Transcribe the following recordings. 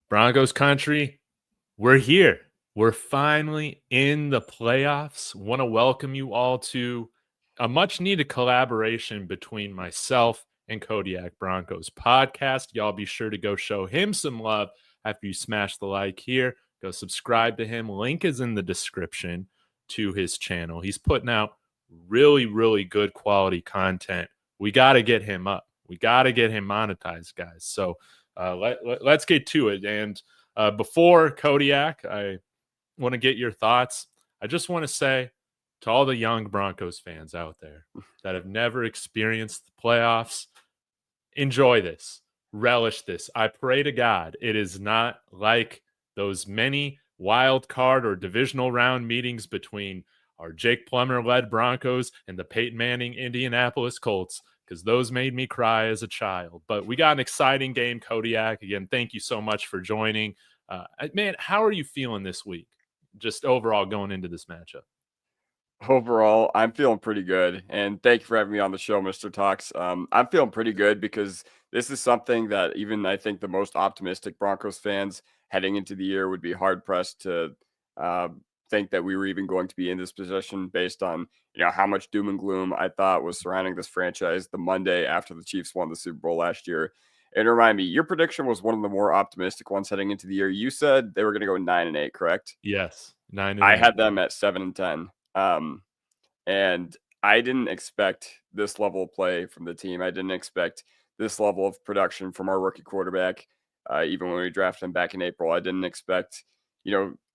Broncos country, we're here. We're finally in the playoffs. Want to welcome you all to a much needed collaboration between myself and Kodiak Broncos podcast. Y'all be sure to go show him some love after you smash the like here. Go subscribe to him. Link is in the description to his channel. He's putting out really, really good quality content. We got to get him up. We got to get him monetized, guys. So let's get to it. And before Kodiak, I want to get your thoughts. I just want to say to all the young Broncos fans out there that have never experienced the playoffs, enjoy this, relish this. I pray to God it is not like those many wild card or divisional round meetings between our Jake Plummer-led Broncos and the Peyton Manning Indianapolis Colts, because those made me cry as a child. But we got an exciting game, Kodiak. Again, thank you so much for joining. Man, how are you feeling this week? Just overall going into this matchup. Overall, I'm feeling pretty good. And thank you for having me on the show, Mr. Talks. I'm feeling pretty good because this is something that even I think the most optimistic Broncos fans heading into the year would be hard pressed to think that we were even going to be in this position based on how much doom and gloom I thought was surrounding this franchise the Monday after the Chiefs won the Super Bowl last year. And remind me, your prediction was one of the more optimistic ones heading into the year. You said they were going to go 9-8, correct? Yes, 9-8. I had them at 7-10. And I didn't expect this level of play from the team. I didn't expect this level of production from our rookie quarterback. Even when we drafted him back in April, I didn't expect,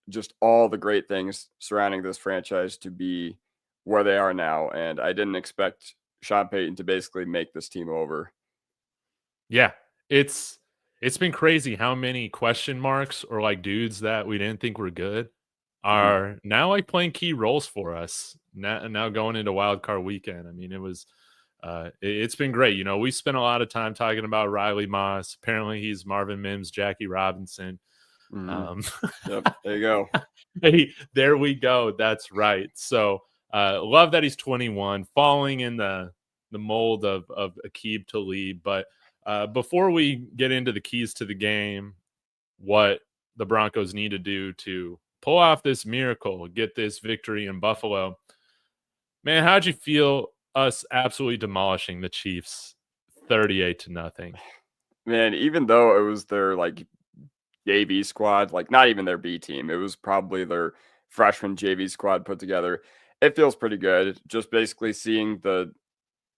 just all the great things surrounding this franchise to be where they are now. And I didn't expect Sean Payton to basically make this team over. Yeah, it's been crazy how many question marks or like dudes that we didn't think were good are now like playing key roles for us now going into wild card weekend. I mean, it's been great. We spent a lot of time talking about Riley Moss. Apparently he's Marvin Mims, Jackie Robinson. Yep, there you go. Hey, there we go. That's right. So love that he's 21, falling in the mold of Aqib Talib. But before we get into the keys to the game, what the Broncos need to do to pull off this miracle, get this victory in Buffalo. Man, how'd you feel us absolutely demolishing the Chiefs 38-0? Man, even though it was their JV squad, not even their B team, it was probably their freshman JV squad put together. It feels pretty good. Just basically seeing the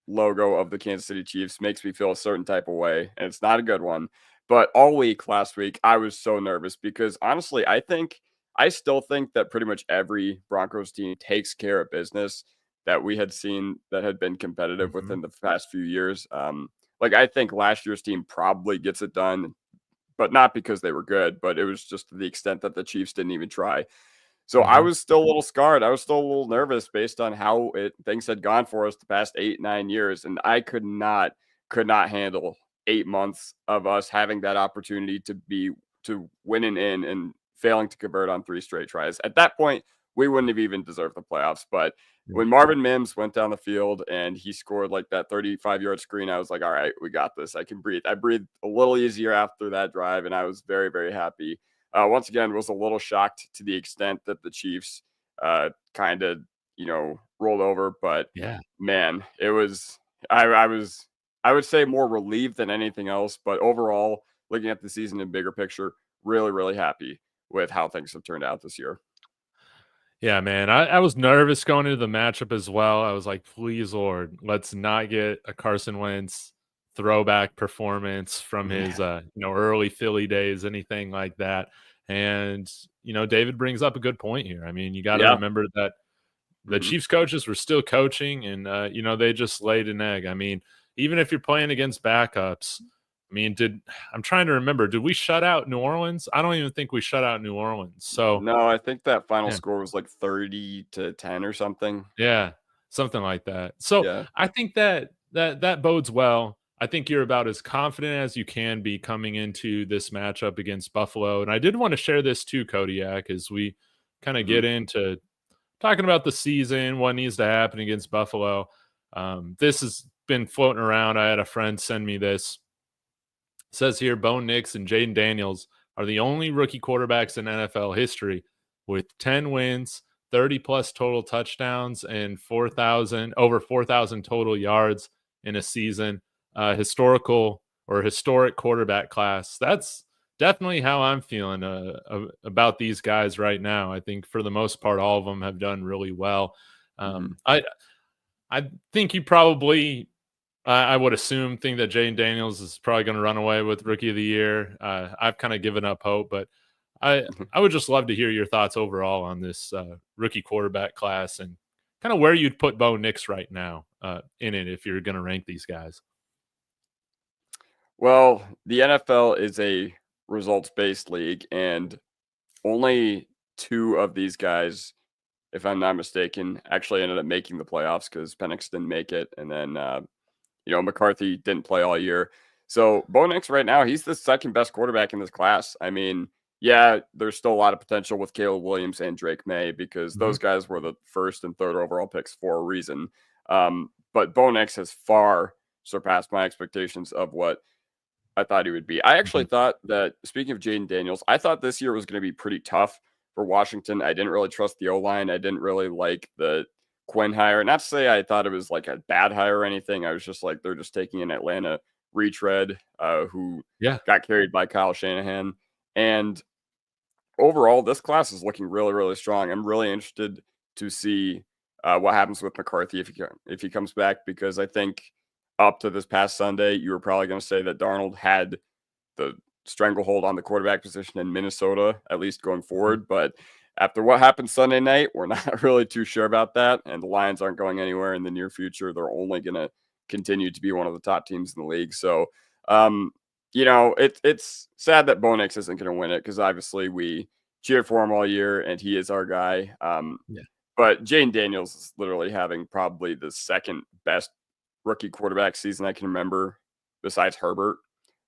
logo of the Kansas City Chiefs makes me feel a certain type of way, and it's not a good one. But all week last week, I was so nervous because honestly, I still think that pretty much every Broncos team takes care of business that we had seen that had been competitive within the past few years. I think last year's team probably gets it done, but not because they were good, but it was just to the extent that the Chiefs didn't even try. So I was still a little scarred. I was still a little nervous based on how things had gone for us the past 8-9 years. And I could not handle 8 months of us having that opportunity to win in and failing to convert on 3 straight tries. At that point, we wouldn't have even deserved the playoffs. But when Marvin Mims went down the field and he scored that 35-yard screen, I was like, all right, we got this. I can breathe. I breathed a little easier after that drive, and I was very, very happy. Once again, was a little shocked to the extent that the Chiefs kind of, rolled over. But yeah, man, it was, I would say more relieved than anything else. But overall, looking at the season in bigger picture, really, really happy with how things have turned out this year. Yeah, man. I was nervous going into the matchup as well. I was like, please, Lord, let's not get a Carson Wentz throwback performance from his early Philly days, anything like that. And David brings up a good point here. I mean, you got to remember that the Chiefs coaches were still coaching, and they just laid an egg. I mean, even if you're playing against backups, I mean, I'm trying to remember, did we shut out New Orleans? I don't even think we shut out New Orleans. So no, I think that final score was 30-10 or something. Yeah, something like that. So I think that bodes well. I think you're about as confident as you can be coming into this matchup against Buffalo. And I did want to share this too, Kodiak, as we kind of get into talking about the season, what needs to happen against Buffalo. This has been floating around. I had a friend send me this. It says here, Bo Nix and Jaden Daniels are the only rookie quarterbacks in NFL history with 10 wins, 30 plus total touchdowns, and 4,000 total yards in a season. Historic quarterback class. That's definitely how I'm feeling about these guys right now. I think for the most part, all of them have done really well. Mhm. I think you probably, I would think that Jane Daniels is probably going to run away with Rookie of the Year. I've kind of given up hope, but I would just love to hear your thoughts overall on this rookie quarterback class and kind of where you'd put Bo Nix right now in it if you're going to rank these guys. Well, the NFL is a results-based league, and only 2 of these guys, if I'm not mistaken, actually ended up making the playoffs because Penix didn't make it, and then McCarthy didn't play all year. So Bo Nix right now, he's the second best quarterback in this class. I mean, yeah, there's still a lot of potential with Caleb Williams and Drake May because Mhm. those guys were the first and third overall picks for a reason. But Bo Nix has far surpassed my expectations of what I thought he would be. I actually Mhm. thought that, speaking of Jaden Daniels, I thought this year was going to be pretty tough for Washington. I didn't really trust the O line. I didn't really like the Quinn hire. Not to say I thought it was like a bad hire or anything. I was just like, they're just taking an Atlanta retread who Yeah. got carried by Kyle Shanahan. And overall, this class is looking really, really strong. I'm really interested to see what happens with McCarthy if he comes back, because I think up to this past Sunday, you were probably going to say that Darnold had the stranglehold on the quarterback position in Minnesota, at least going Mhm. forward. But after what happened Sunday night, we're not really too sure about that. And the Lions aren't going anywhere in the near future. They're only going to continue to be one of the top teams in the league. So, um, it's sad that Bo Nix isn't going to win it because obviously we cheered for him all year and he is our guy. Yeah. But Jane Daniels is literally having probably the second best rookie quarterback season I can remember besides Herbert.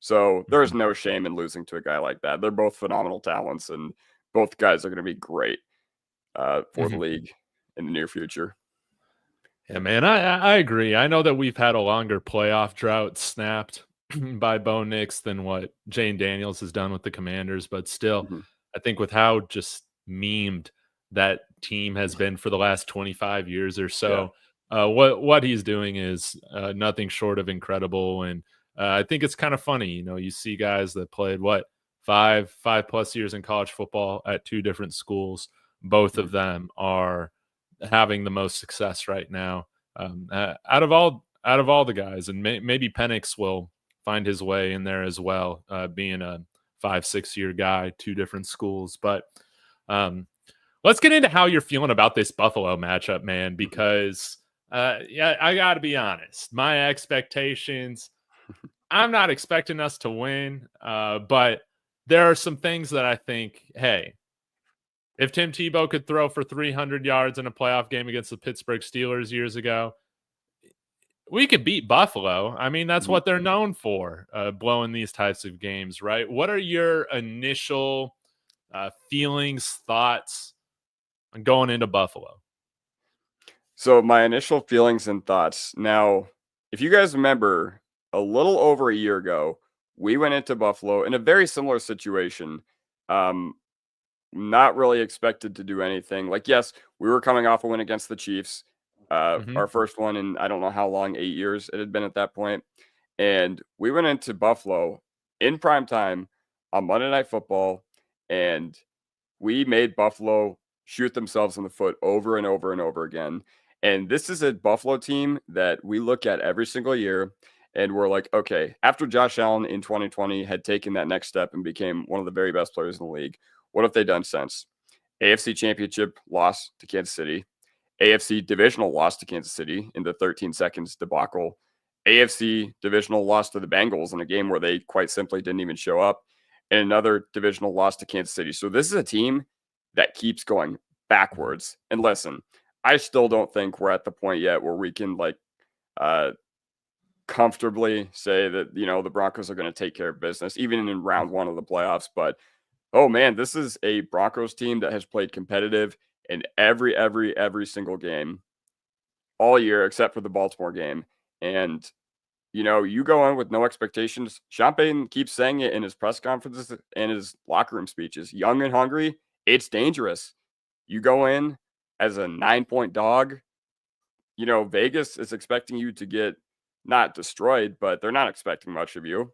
So there's Mhm. no shame in losing to a guy like that. They're both phenomenal talents, and both guys are going to be great for the Mhm. league in the near future. Yeah, man, I agree. I know that we've had a longer playoff drought snapped by Bo Nix than what Jane Daniels has done with the Commanders, but still, Mhm. I think with how just memed that team has been for the last 25 years or Yeah. so, what he's doing is nothing short of incredible, and I think it's kind of funny. You know, you see guys that played what five plus years in college football at 2 different schools. Both Mhm. of them are having the most success right now out of all the guys, and maybe Penix will find his way in there as well, being a 5 6 year guy, 2 different schools. But um, let's get into how you're feeling about this Buffalo matchup, man, Mhm. because yeah, I got to be honest, my expectations. I'm not expecting us to win, but there are some things that I think, hey, if Tim Tebow could throw for 300 yards in a playoff game against the Pittsburgh Steelers years ago, we could beat Buffalo. I mean, that's Mhm. what they're known for, blowing these types of games, right? What are your initial feelings, thoughts on going into Buffalo? So my initial feelings and thoughts. Now, if you guys remember, a little over a year ago, we went into Buffalo in a very similar situation. Um, Not really expected to do anything. Like, yes, we were coming off a win against the Chiefs, Hmm. our first one in I don't know how long, 8 years it had been at that point. And we went into Buffalo in prime time on Monday Night Football, and we made Buffalo shoot themselves in the foot over and over and over again. And this is a Buffalo team that we look at every single year. And we're like, okay, after Josh Allen in 2020 had taken that next step and became one of the very best players in the league, what have they done since? AFC Championship loss to Kansas City, AFC divisional loss to Kansas City in the 13 seconds debacle, AFC divisional loss to the Bengals in a game where they quite simply didn't even show up, and another divisional loss to Kansas City. So this is a team that keeps going backwards. And listen, I still don't think we're at the point yet where we can uh comfortably say that the Broncos are going to take care of business even in round 1 of the playoffs. But oh man, this is a Broncos team that has played competitive in every single game all year except for the Baltimore game. And you go in with no expectations. Sean Payton keeps saying it in his press conferences and his locker room speeches. Young and hungry, it's dangerous. You go in as a 9-point dog. Vegas is expecting you to get not destroyed, but they're not expecting much of you.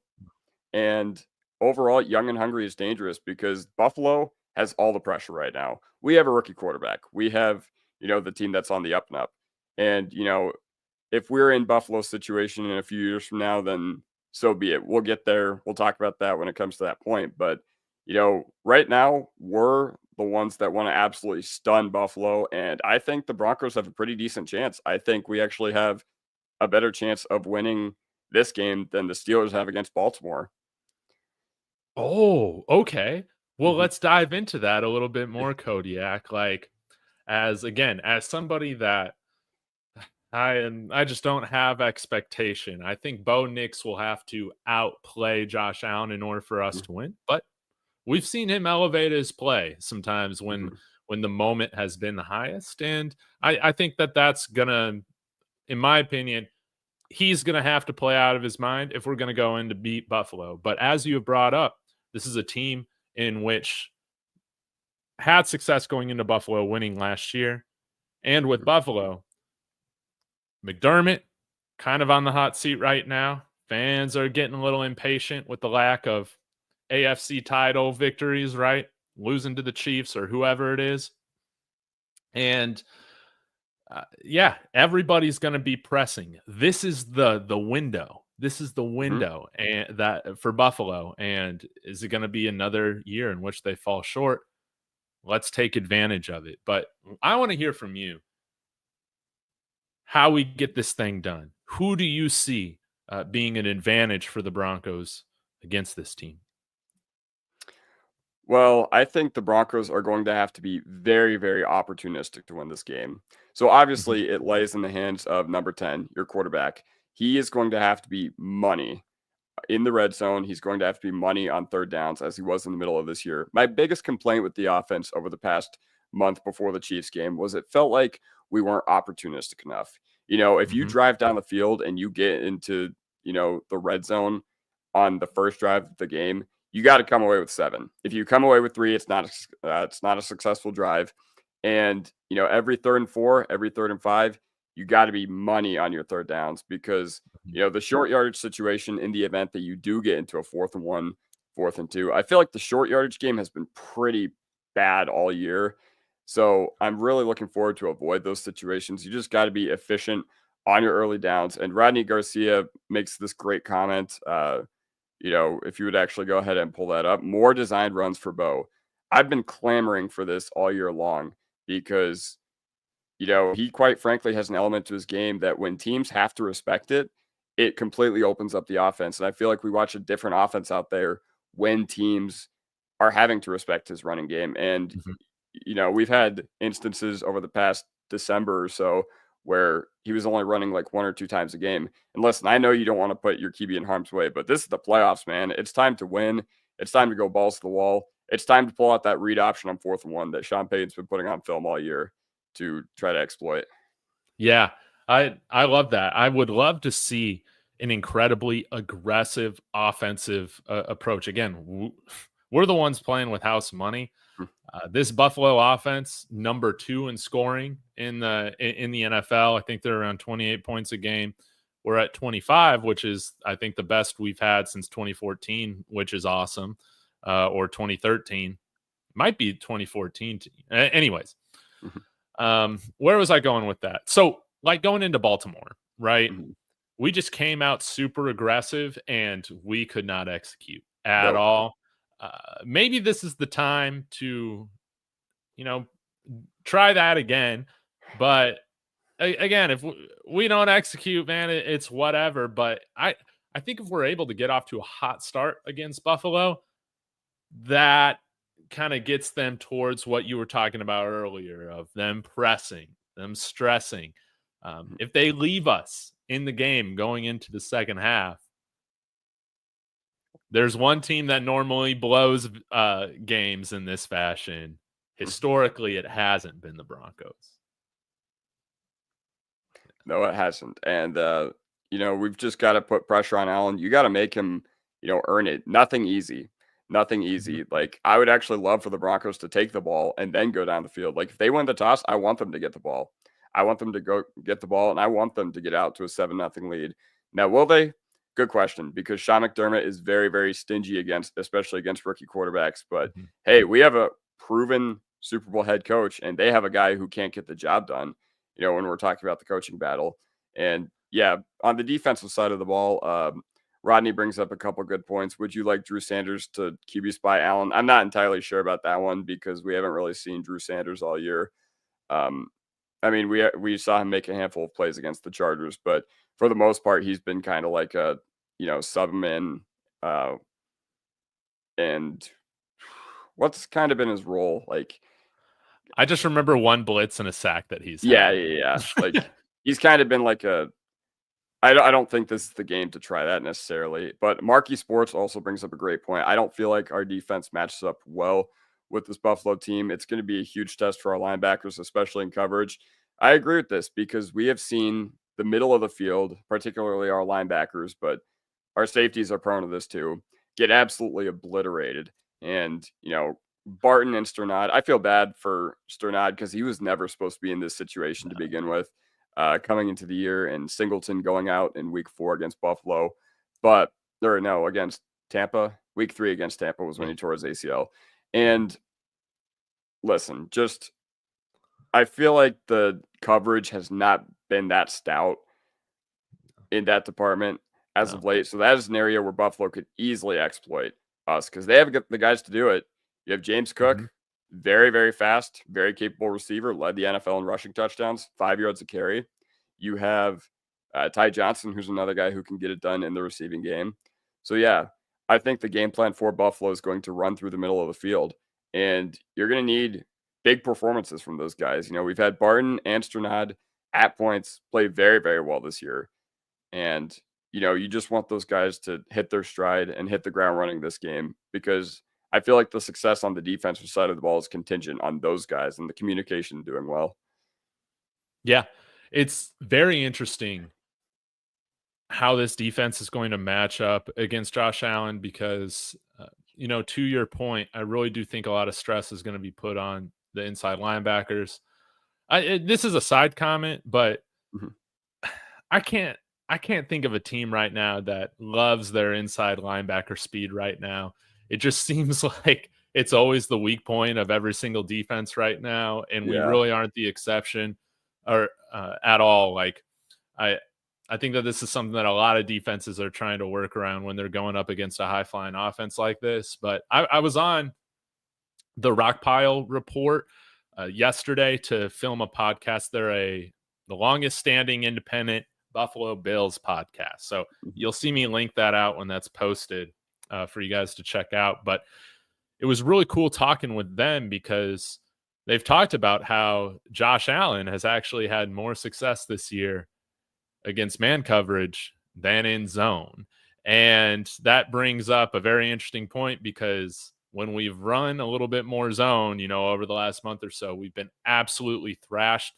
And overall, young and hungry is dangerous because Buffalo has all the pressure right now. We have a rookie quarterback. We have, the team that's on the up and up. And, if we're in Buffalo's situation in a few years from now, then so be it. We'll get there. We'll talk about that when it comes to that point. But, right now, we're the ones that want to absolutely stun Buffalo. And I think the Broncos have a pretty decent chance. I think we actually have a better chance of winning this game than the Steelers have against Baltimore. Oh, okay. Well, Mhm. let's dive into that a little bit more, Kodiak. Like, as somebody that I just don't have expectation. I think Bo Nix will have to outplay Josh Allen in order for us Mhm. to win. But we've seen him elevate his play sometimes Mhm. when the moment has been the highest, and I think that's gonna, in my opinion, he's gonna have to play out of his mind if we're gonna go in to beat Buffalo. But as you have brought up, this is a team in which had success going into Buffalo, winning last year, and with Mhm. Buffalo, McDermott kind of on the hot seat right now. Fans are getting a little impatient with the lack of AFC title victories, right? Losing to the Chiefs or whoever it is. And yeah, everybody's going to be pressing. This is the window. This is the Mhm. window and that for Buffalo. And is it going to be another year in which they fall short? Let's take advantage of it. But I want to hear from you how we get this thing done. Who do you see being an advantage for the Broncos against this team? Well, I think the Broncos are going to have to be very, very opportunistic to win this game. So Mhm. obviously, it lays in the hands of number 10, your quarterback. He is going to have to be money in the red zone. He's going to have to be money on third downs as he was in the middle of this year. My biggest complaint with the offense over the past month before the Chiefs game was it felt like we weren't opportunistic enough. If you Mhm. drive down the field and you get into, the red zone on the first drive of the game, you got to come away with 7. If you come away with 3, it's not a successful drive. And, every third and 4, every third and 5, you got to be money on your third downs because the short yardage situation in the event that you do get into a 4th and 1, 4th and 2. I feel like the short yardage game has been pretty bad all year. So I'm really looking forward to avoid those situations. You just got to be efficient on your early downs. And Rodney Garcia makes this great comment. If you would actually go ahead and pull that up, more designed runs for Bo. I've been clamoring for this all year long because he quite frankly has an element to his game that when teams have to respect it, it completely opens up the offense. And I feel like we watch a different offense out there when teams are having to respect his running game. And, Mhm. we've had instances over the past December or so where he was only running like 1 or 2 times a game. And listen, I know you don't want to put your QB in harm's way, but this is the playoffs, man. It's time to win. It's time to go balls to the wall. It's time to pull out that read option on 4th and 1 that Sean Payton's been putting on film all year to try to exploit. Yeah, I love that. I would love to see an incredibly aggressive offensive approach. Again, we're the ones playing with house money. Mm. This Buffalo offense, number 2 in scoring in the NFL. I think they're around 28 points a game. We're at 25, which is I think the best we've had since 2014, which is awesome, or 2013. Might be 2014. Anyways, Mhm. where was I going with that? So, like going into Baltimore, right? Mhm. We just came out super aggressive and we could not execute at Nope. all. Maybe this is the time to, you know, try that again. But again, if we don't execute, man, it's whatever. But I think if we're able to get off to a hot start against Buffalo, that kind of gets them towards what you were talking about earlier of them pressing, them stressing. Mhm. If they leave us in the game going into the second half, there's one team that normally blows games in this fashion. Mhm. Historically, it hasn't been the Broncos. No, it hasn't. And, we've just got to put pressure on Allen. You got to make him, earn it. Nothing easy. Nothing Mhm. easy. Like, I would actually love for the Broncos to take the ball and then go down the field. Like, if they win the toss, I want them to get the ball. I want them to go get the ball, and I want them to get out to a 7-0 lead. Now, will they? Good question, because Sean McDermott is very, very stingy especially against rookie quarterbacks. But Mhm. hey, we have a proven Super Bowl head coach, and they have a guy who can't get the job done, when we're talking about the coaching battle. And yeah, on the defensive side of the ball, Rodney brings up a couple good points. Would you like Drew Sanders to QB spy Allen? I'm not entirely sure about that one because we haven't really seen Drew Sanders all year. Um, I mean, we saw him make a handful of plays against the Chargers, but for the most part, he's been kind of like a sub him in. And what's kind of been his role? Like, I just remember one blitz and a sack that he's yeah, had. yeah, yeah. Like, he's kind of been like a I don't think this is the game to try that necessarily. But Marquee Sports also brings up a great point. I don't feel like our defense matches up well with this Buffalo team. It's going to be a huge test for our linebackers, especially in coverage. I agree with this because we have seen the middle of the field, particularly our linebackers, but our safeties are prone to this too, get absolutely obliterated. And, Barton and Sternad, I feel bad for Sternad because he was never supposed to be in this situation to begin with, coming into the year, and Singleton going out in week 4 against Buffalo. Against Tampa. Week 3 against Tampa was when Yeah. he tore his ACL. And listen, I feel like the coverage has not been that stout in that department as of No. late. So that is an area where Buffalo could easily exploit us because they have the guys to do it. You have James Mhm. Cook, very, very fast, very capable receiver, led the NFL in rushing touchdowns, 5 yards a carry. You have Ty Johnson, who's another guy who can get it done in the receiving game. So, yeah, I think the game plan for Buffalo is going to run through the middle of the field, and you're going to need big performances from those guys. We've had Barton and Sternad at points play very, very well this year. And, you just want those guys to hit their stride and hit the ground running this game because I feel like the success on the defensive side of the ball is contingent on those guys and the communication doing well. Yeah. It's very interesting how this defense is going to match up against Josh Allen because, to your point, I really do think a lot of stress is going to be put on the inside linebackers. This is a side comment, but Mhm. I can't I can't think of a team right now that loves their inside linebacker speed right now. It just seems like it's always the weak point of every single defense right now, and we Yeah. really aren't the exception or at all. Like I I think that this is something that a lot of defenses are trying to work around when they're going up against a high flying offense like this. But I was on the Rockpile Report yesterday to film a podcast. They're the longest standing independent Buffalo Bills podcast. So Mhm. you'll see me link that out when that's posted for you guys to check out. But it was really cool talking with them because they've talked about how Josh Allen has actually had more success this year against man coverage than in zone. And that brings up a very interesting point because when we've run a little bit more zone, over the last month or so, we've been absolutely thrashed.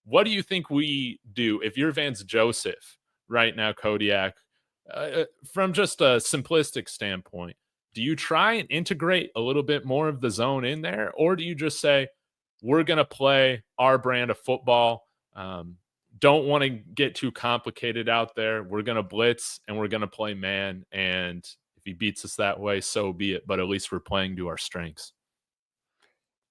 What do you think we do if you're Vance Joseph right now, Kodiak, from just a simplistic standpoint? Do you try and integrate a little bit more of the zone in there, or do you just say, we're going to play our brand of football? Don't want to get too complicated out there. We're going to blitz and we're going to play man. And if he beats us that way, so be it. But at least we're playing to our strengths.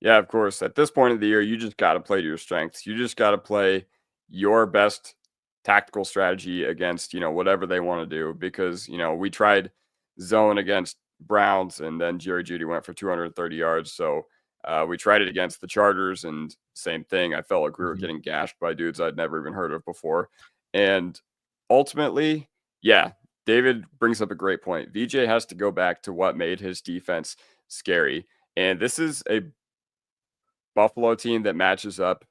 Yeah, of course. At this point of the year, you just got to play to your strengths. You just got to play your best tactical strategy against, whatever they want to do because, we tried zone against Browns and then Jerry Judy went for 230 yards. So we tried it against the Chargers and same thing. I felt like we were Mhm. getting gashed by dudes I'd never even heard of before. And ultimately, yeah, David brings up a great point. VJ has to go back to what made his defense scary. And this is a Buffalo team that matches up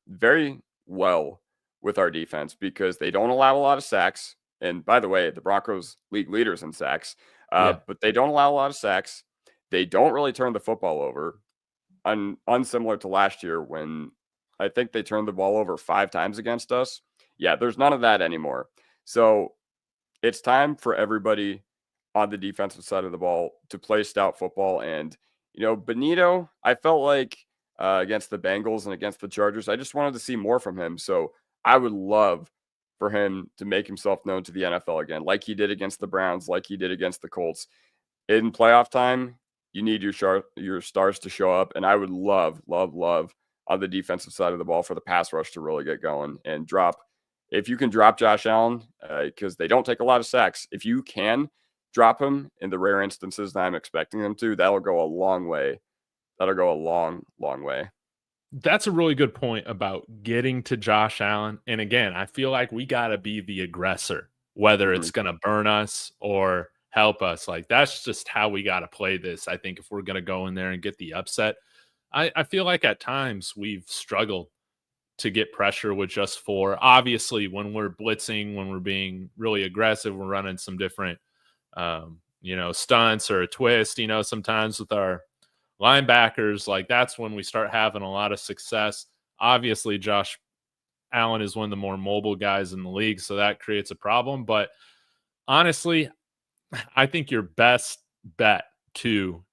very well with our defense because they don't allow a lot of sacks. And by the way, the Broncos league leaders in sacks, Yeah. but they don't allow a lot of sacks. They don't really turn the football over, unsimilar to last year when I think they turned the ball over 5 times against us. Yeah, there's none of that anymore. So it's time for everybody on the defensive side of the ball to play stout football. And, Benito, I felt like against the Bengals and against the Chargers, I just wanted to see more from him. So I would love for him to make himself known to the NFL again, like he did against the Browns, like he did against the Colts. In playoff time, you need your stars to show up. And I would love on the defensive side of the ball for the pass rush to really get going and drop. If you can drop Josh Allen, because they don't take a lot of sacks, if you can drop him in the rare instances that I'm expecting them to, that'll go a long way. That'll go a long, long way. That's a really good point about getting to Josh Allen. And again, I feel like we got to be the aggressor, whether it's going to burn us or help us. Like, that's just how we got to play this. I think if we're going to go in there and get the upset, I feel like at times we've struggled to get pressure with just 4. Obviously, when we're blitzing, when we're being really aggressive, we're running some different, stunts or a twist, sometimes with our linebackers. Like, that's when we start having a lot of success. Obviously, Josh Allen is one of the more mobile guys in the league, so that creates a problem. But honestly, I think your best bet to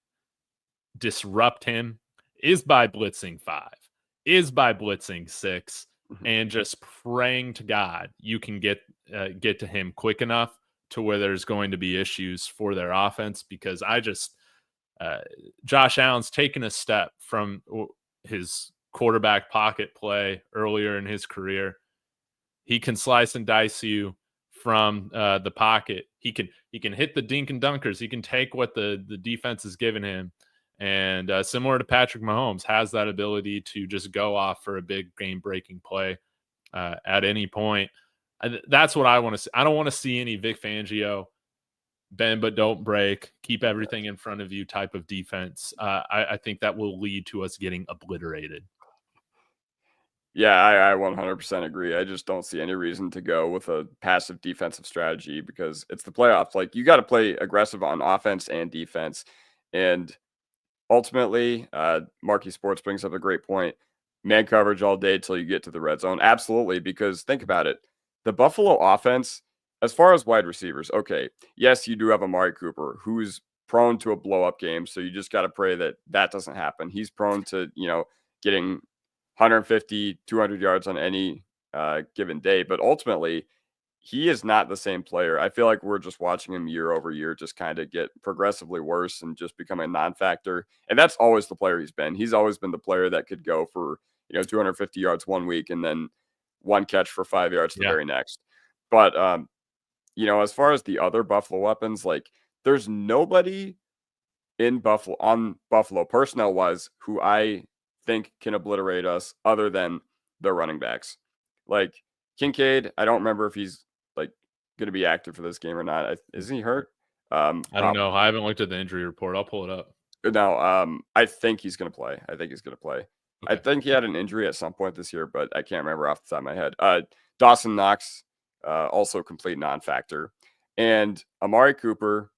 disrupt him is by blitzing 5, is by blitzing 6, and just praying to God you can get to him quick enough to where there's going to be issues for their offense. Because Josh Allen's taken a step from his quarterback pocket play earlier in his career. He can slice and dice you from the pocket. He can hit the dink and dunkers. He can take what the defense is giving him. And similar to Patrick Mahomes, has that ability to just go off for a big game-breaking play at any point. That's what I want to see. I don't want to see any Vic Fangio, bend but don't break, keep everything in front of you type of defense. I think that will lead to us getting obliterated. Yeah, I 100% agree. I just don't see any reason to go with a passive defensive strategy because it's the playoffs. Like, you got to play aggressive on offense and defense. And ultimately, Marquee Sports brings up a great point. Man coverage all day till you get to the red zone. Absolutely, because think about it. The Buffalo offense, as far as wide receivers, okay, yes, you do have Amari Cooper, who's prone to a blow-up game, so you just got to pray that that doesn't happen. He's prone to, getting 150, 200 yards on any given day, but ultimately, he is not the same player. I feel like we're just watching him year over year just kind of get progressively worse and just become a non-factor. And that's always the player he's been. He's always been the player that could go for, 250 yards one week and then one catch for 5 yards the very next. But, as far as the other Buffalo weapons, like, there's nobody in Buffalo personnel-wise who I think can obliterate us other than their running backs. Like, Kincaid, I don't remember if he's going to be active for this game or not. Isn't he hurt? I don't know. I haven't looked at the injury report. I'll pull it up. No, I think he's going to play. Okay. I think he had an injury at some point this year, but I can't remember off the top of my head. Dawson Knox, also complete non-factor. And Amari Cooper,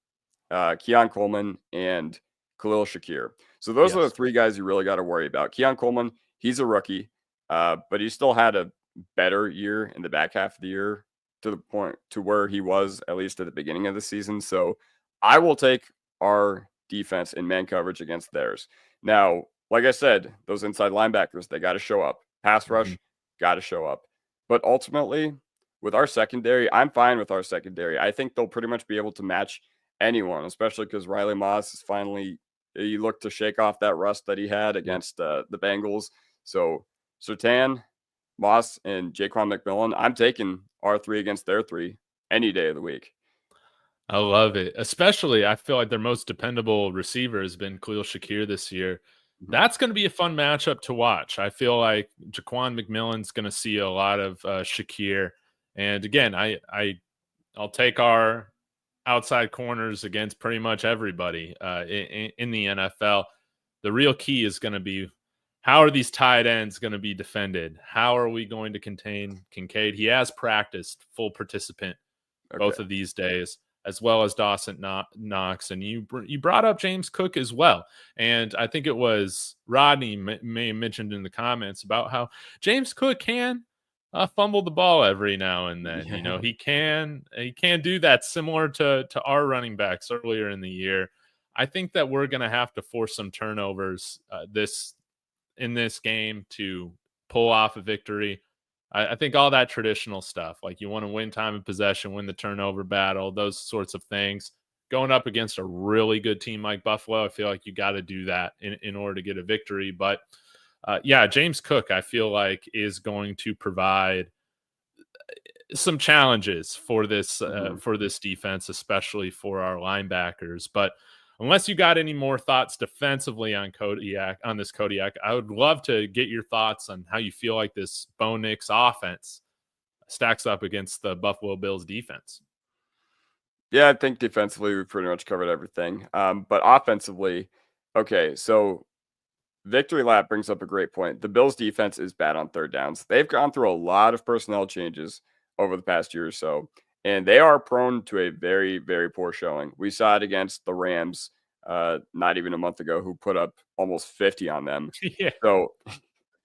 Keon Coleman, and Khalil Shakir. So those are the 3 guys you really got to worry about. Keon Coleman, he's a rookie, but he still had a better year in the back half of the year to the point to where he was at least at the beginning of the season. So I will take our defense in man coverage against theirs. Now, like I said, those inside linebackers, they got to show up. Pass rush, got to show up. But ultimately, with our secondary, I'm fine with our secondary. I think they'll pretty much be able to match anyone, especially because Riley Moss is finally, he looked to shake off that rust that he had against the Bengals. So Surtain, Moss, and Jaquan McMillan, I'm taking our 3 against their 3 any day of the week. I love it. Especially, I feel like their most dependable receiver has been Khalil Shakir this year. That's going to be a fun matchup to watch. I feel like Jaquan McMillan's going to see a lot of Shakir. And again, I'll take our outside corners against pretty much everybody in the NFL. The real key is going to be, how are these tight ends going to be defended? How are we going to contain Kincaid? He has practiced full participant both of these days, as well as Dawson Knox. And you brought up James Cook as well. And I think it was Rodney may have mentioned in the comments about how James Cook can fumble the ball every now and then. You know, Yeah. he can do that, similar to our running backs earlier in the year. I think that we're going to have to force some turnovers this in this game to pull off a victory. I think all that traditional stuff, like you want to win time of possession, win the turnover battle, those sorts of things. Going up against a really good team like Buffalo, I feel like you got to do that in order to get a victory. But yeah, James Cook, I feel like, is going to provide some challenges Mhm. for this defense, especially for our linebackers. But unless you got any more thoughts defensively on this Kodiak, I would love to get your thoughts on how you feel like this Bo Nix offense stacks up against the Buffalo Bills defense. Yeah, I think defensively we pretty much covered everything. But offensively, okay, so Victory Lap brings up a great point. The Bills' defense is bad on third downs. They've gone through a lot of personnel changes over the past year or so, and they are prone to a very, very poor showing. We saw it against the Rams not even a month ago, who put up almost 50 on them. Yeah. So,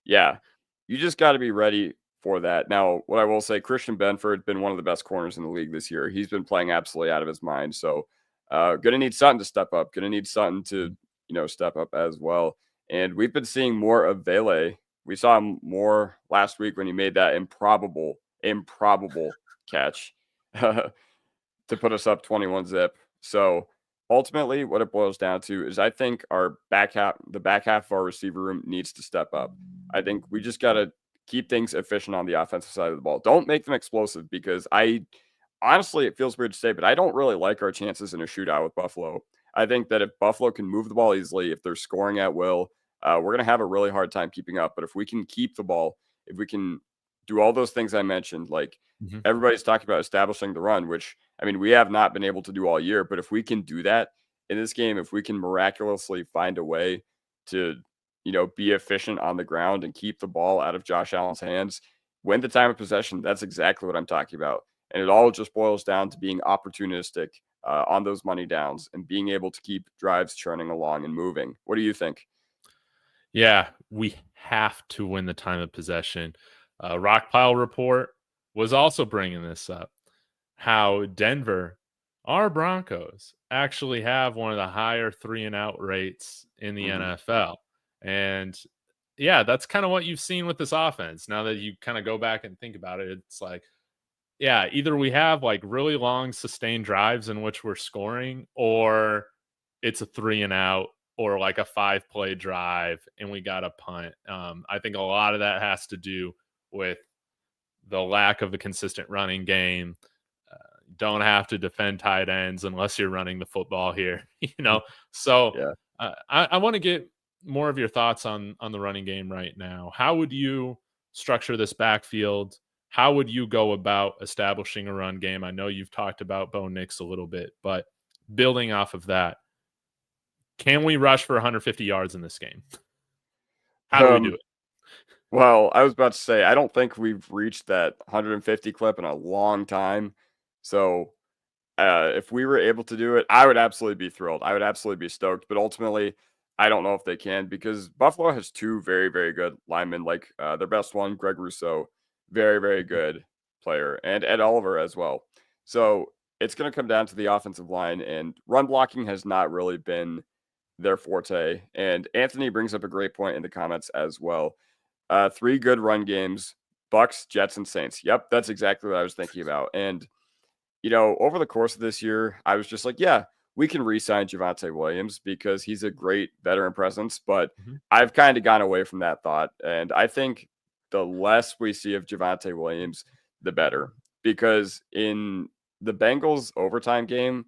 yeah, you just got to be ready for that. Now, what I will say, Christian Benford been one of the best corners in the league this year. He's been playing absolutely out of his mind. So, gonna need Sutton to step up. Gonna need Sutton to step up as well. And we've been seeing more of Vele. We saw him more last week when he made that improbable catch to put us up 21 zip. So ultimately, what it boils down to is I think the back half of our receiver room needs to step up. I think we just got to keep things efficient on the offensive side of the ball. Don't make them explosive because honestly, it feels weird to say, but I don't really like our chances in a shootout with Buffalo. I think that if Buffalo can move the ball easily, if they're scoring at will, we're going to have a really hard time keeping up. But if we can keep the ball, if we can do all those things I mentioned, like Mhm. everybody's talking about establishing the run, which I mean, we have not been able to do all year. But if we can do that in this game, if we can miraculously find a way to, be efficient on the ground and keep the ball out of Josh Allen's hands, win the time of possession, that's exactly what I'm talking about. And it all just boils down to being opportunistic on those money downs and being able to keep drives churning along and moving. What do you think? Yeah, we have to win the time of possession. Rockpile Report was also bringing this up, how Denver, our Broncos, actually have one of the higher 3 and out rates in the Hmm. NFL. And yeah, that's kind of what you've seen with this offense. Now that you kind of go back and think about it, it's like, yeah, either we have like really long sustained drives in which we're scoring, or it's a 3 and out, or like a 5 play drive and we got a punt. I think a lot of that has to do with the lack of a consistent running game. Don't have to defend tight ends unless you're running the football here, you know. So Yeah. I want to get more of your thoughts on the running game right now. How would you structure this backfield? How would you go about establishing a run game? I know you've talked about Bo Nix a little bit, but building off of that, can we rush for 150 yards in this game? How do we do Um, it? well, I was about to say, I don't think we've reached that 150 clip in a long time. So if we were able to do it, I would absolutely be thrilled. I would absolutely be stoked. But ultimately, I don't know if they can because Buffalo has two very, very good linemen. Like their best one, Greg Rousseau, very, very Mhm. good player, and Ed Oliver as well. So it's going to come down to the offensive line, and run blocking has not really been their forte. And Anthony brings up a great point in the comments as well. Three good run games: Bucks, Jets, and Saints. Yep, that's exactly what I was thinking about. And over the course of this year, I was just like, yeah, we can re-sign Javonte Williams because he's a great veteran presence. But Mhm. I've kind of gone away from that thought. And I think the less we see of Javonte Williams, the better. Because in the Bengals overtime game,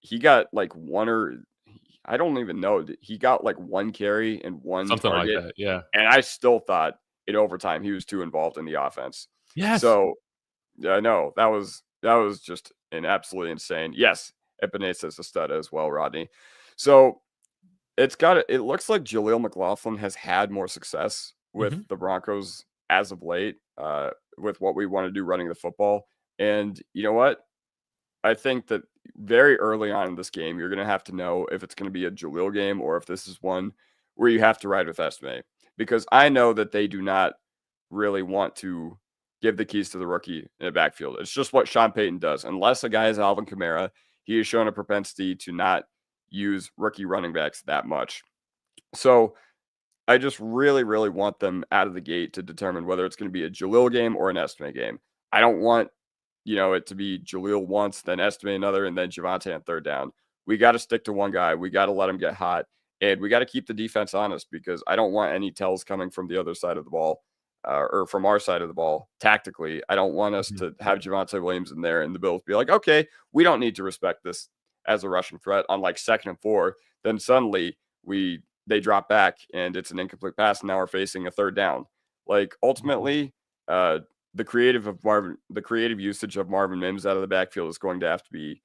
he got like I don't even know. He got like one carry and one Something like target. that. Yeah. And I still thought in overtime he was too involved in the offense. Yes. So yeah, I know. That was just an absolutely insane. Yes, Epenesa's a stud as well, Rodney. So it looks like Jaleel McLaughlin has had more success with Mhm. the Broncos as of late, with what we want to do running the football. And you know what? I think that very early on in this game, you're gonna have to know if it's gonna be a Jaleel game or if this is one where you have to ride with Esme. Because I know that they do not really want to give the keys to the rookie in the backfield. It's just what Sean Payton does. Unless a guy is Alvin Kamara, he has shown a propensity to not use rookie running backs that much. So I just really, really want them out of the gate to determine whether it's going to be a Jalil game or an Estimate game. I don't want, it to be Jalil once, then Estimate another, and then Javonte on third down. We got to stick to one guy. We got to let him get hot. And we got to keep the defense honest because I don't want any tells coming from the other side of the ball or from our side of the ball tactically. I don't want us to have Javonte Williams in there and the Bills be like, okay, we don't need to respect this as a rushing threat on like 2nd and 4. Then suddenly they drop back and it's an incomplete pass. And now we're facing a third down. Like ultimately, the creative usage of Marvin Mims out of the backfield is going to have to be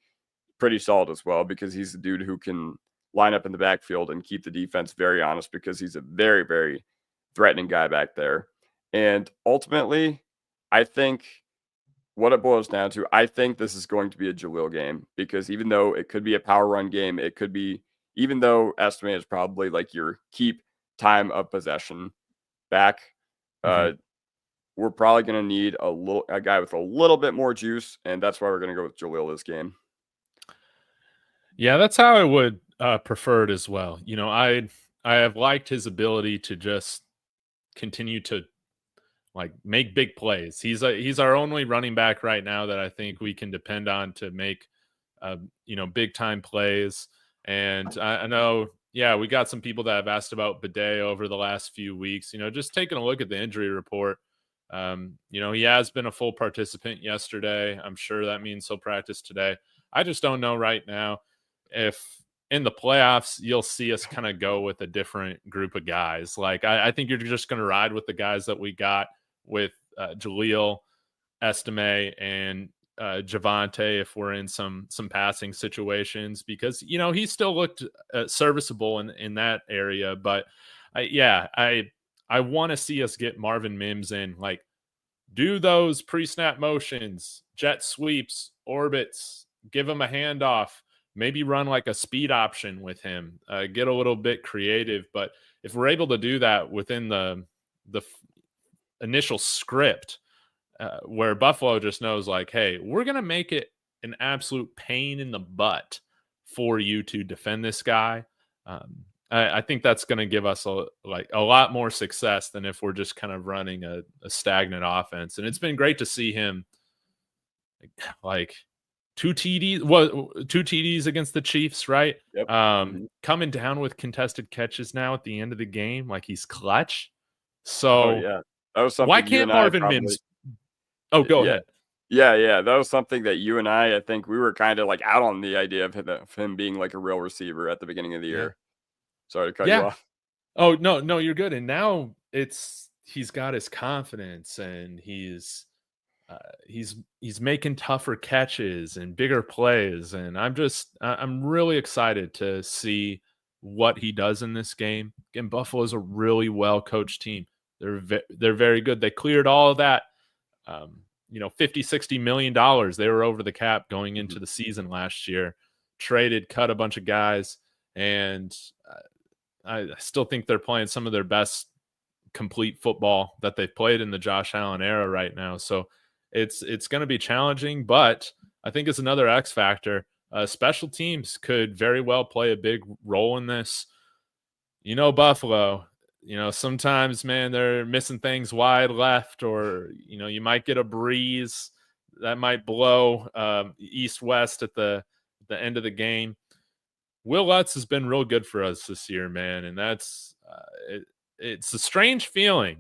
pretty solid as well because he's the dude who can line up in the backfield and keep the defense very honest because he's a very, very threatening guy back there. And ultimately, I think what it boils down to, I think this is going to be a Jalil game because even though it could be a power run game, it could be, even though Estimate is probably like your keep time of possession back, we're probably going to need a guy with a little bit more juice, and that's why we're going to go with Jalil this game. Yeah, that's how I would prefer it as well. I have liked his ability to just continue to like make big plays. He's our only running back right now that I think we can depend on to make big time plays. And I know, yeah, we got some people that have asked about Bidet over the last few weeks. Just taking a look at the injury report. He has been a full participant yesterday. I'm sure that means he'll practice today. I just don't know right now if in the playoffs you'll see us kind of go with a different group of guys. Like I think you're just going to ride with the guys that we got with Jalil, Estime, and Javonte if we're in some passing situations because he still looked serviceable in that area. But I want to see us get Marvin Mims in, like do those pre-snap motions, jet sweeps, orbits, give him a handoff, maybe run like a speed option with him, get a little bit creative. But if we're able to do that within the initial script, where Buffalo just knows like, hey, we're going to make it an absolute pain in the butt for you to defend this guy. I think that's going to give us a lot more success than if we're just kind of running a stagnant offense. And it's been great to see him like two TDs against the Chiefs, right? Yep. Coming down with contested catches now at the end of the game, like he's clutch. So yeah, that was something. Why can't Marvin Mims? Oh, go ahead. Yeah. That was something that you and I think we were kind of like out on the idea of him being like a real receiver at the beginning of the year. Sorry to cut you off. Oh, no, you're good. And now he's got his confidence and he's making tougher catches and bigger plays. And I'm really excited to see what he does in this game. Again, Buffalo is a really well-coached team. They're very good. They cleared all of that, $50-60 million. They were over the cap going into the season last year, cut a bunch of guys. And I still think they're playing some of their best complete football that they've played in the Josh Allen era right now. So it's going to be challenging, but I think it's another X factor. Special teams could very well play a big role in this. Buffalo, sometimes, man, they're missing things wide left, or, you might get a breeze that might blow east-west at the end of the game. Will Lutz has been real good for us this year, man, and that's it's a strange feeling,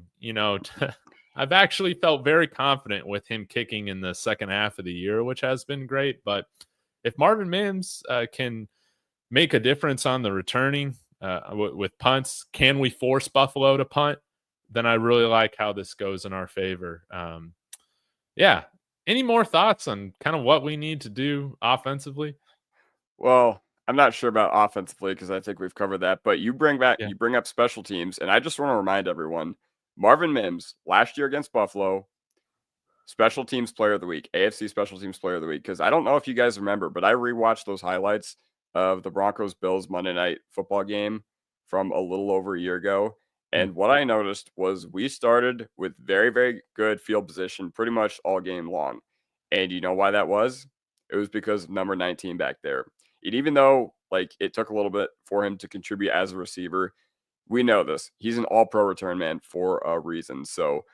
I've actually felt very confident with him kicking in the second half of the year, which has been great. But if Marvin Mims can make a difference on the returning with punts, can we force Buffalo to punt? Then I really like how this goes in our favor. Any more thoughts on kind of what we need to do offensively? Well, I'm not sure about offensively because I think we've covered that. But you bring up special teams, and I just want to remind everyone, Marvin Mims last year against Buffalo, Special Teams Player of the Week, AFC Special Teams Player of the Week. Because I don't know if you guys remember, but I rewatched those highlights of the Broncos-Bills Monday Night Football game from a little over a year ago. And what I noticed was we started with very, very good field position pretty much all game long. And you know why that was? It was because of number 19 back there. And even though like it took a little bit for him to contribute as a receiver, we know this. He's an all-pro return man for a reason. So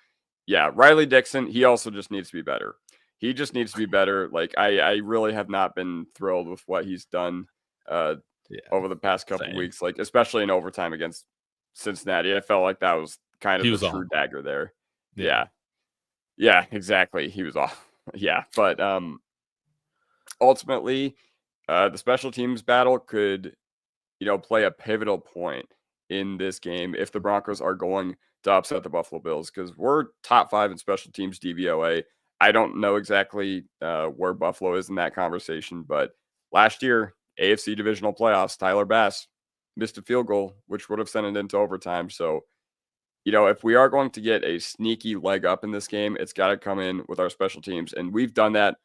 yeah, Riley Dixon, he also just needs to be better. He just needs to be better. Like I really have not been thrilled with what he's done uh Yeah, over the past couple same. weeks, like especially in overtime against Cincinnati. I felt like that was kind He of the was true awful. dagger there. Yeah. Yeah. Yeah, exactly. He was off. Yeah, but ultimately the special teams battle could play a pivotal point in this game if the Broncos are going to upset the Buffalo Bills because we're top 5 in special teams DVOA. I don't know exactly where Buffalo is in that conversation, but last year, AFC divisional playoffs, Tyler Bass missed a field goal, which would have sent it into overtime. So, if we are going to get a sneaky leg up in this game, it's got to come in with our special teams. And we've done that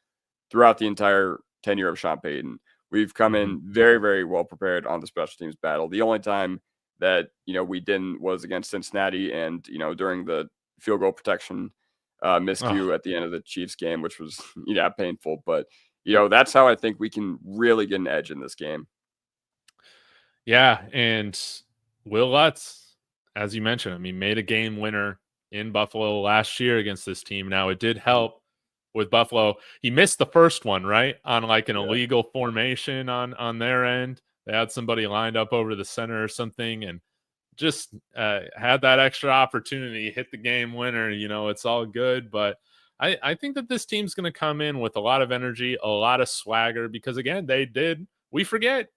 throughout the entire tenure of Sean Payton. We've come Mhm. in very, very well prepared on the special teams battle. The only time that we didn't was against Cincinnati, and during the field goal protection Oh, miscue at the end of the Chiefs game, which was painful. But that's how I think we can really get an edge in this game. yeah, and Will Lutz, as you mentioned, I mean, made a game winner in Buffalo last year against this team. Now, it did Mhm. help with Buffalo. He missed the first one, right? On like an Yeah. illegal formation on their end. They had somebody lined up over the center or something and just had that extra opportunity, hit the game winner. It's all good. But I think that this team's going to come in with a lot of energy, a lot of swagger, because again, we forget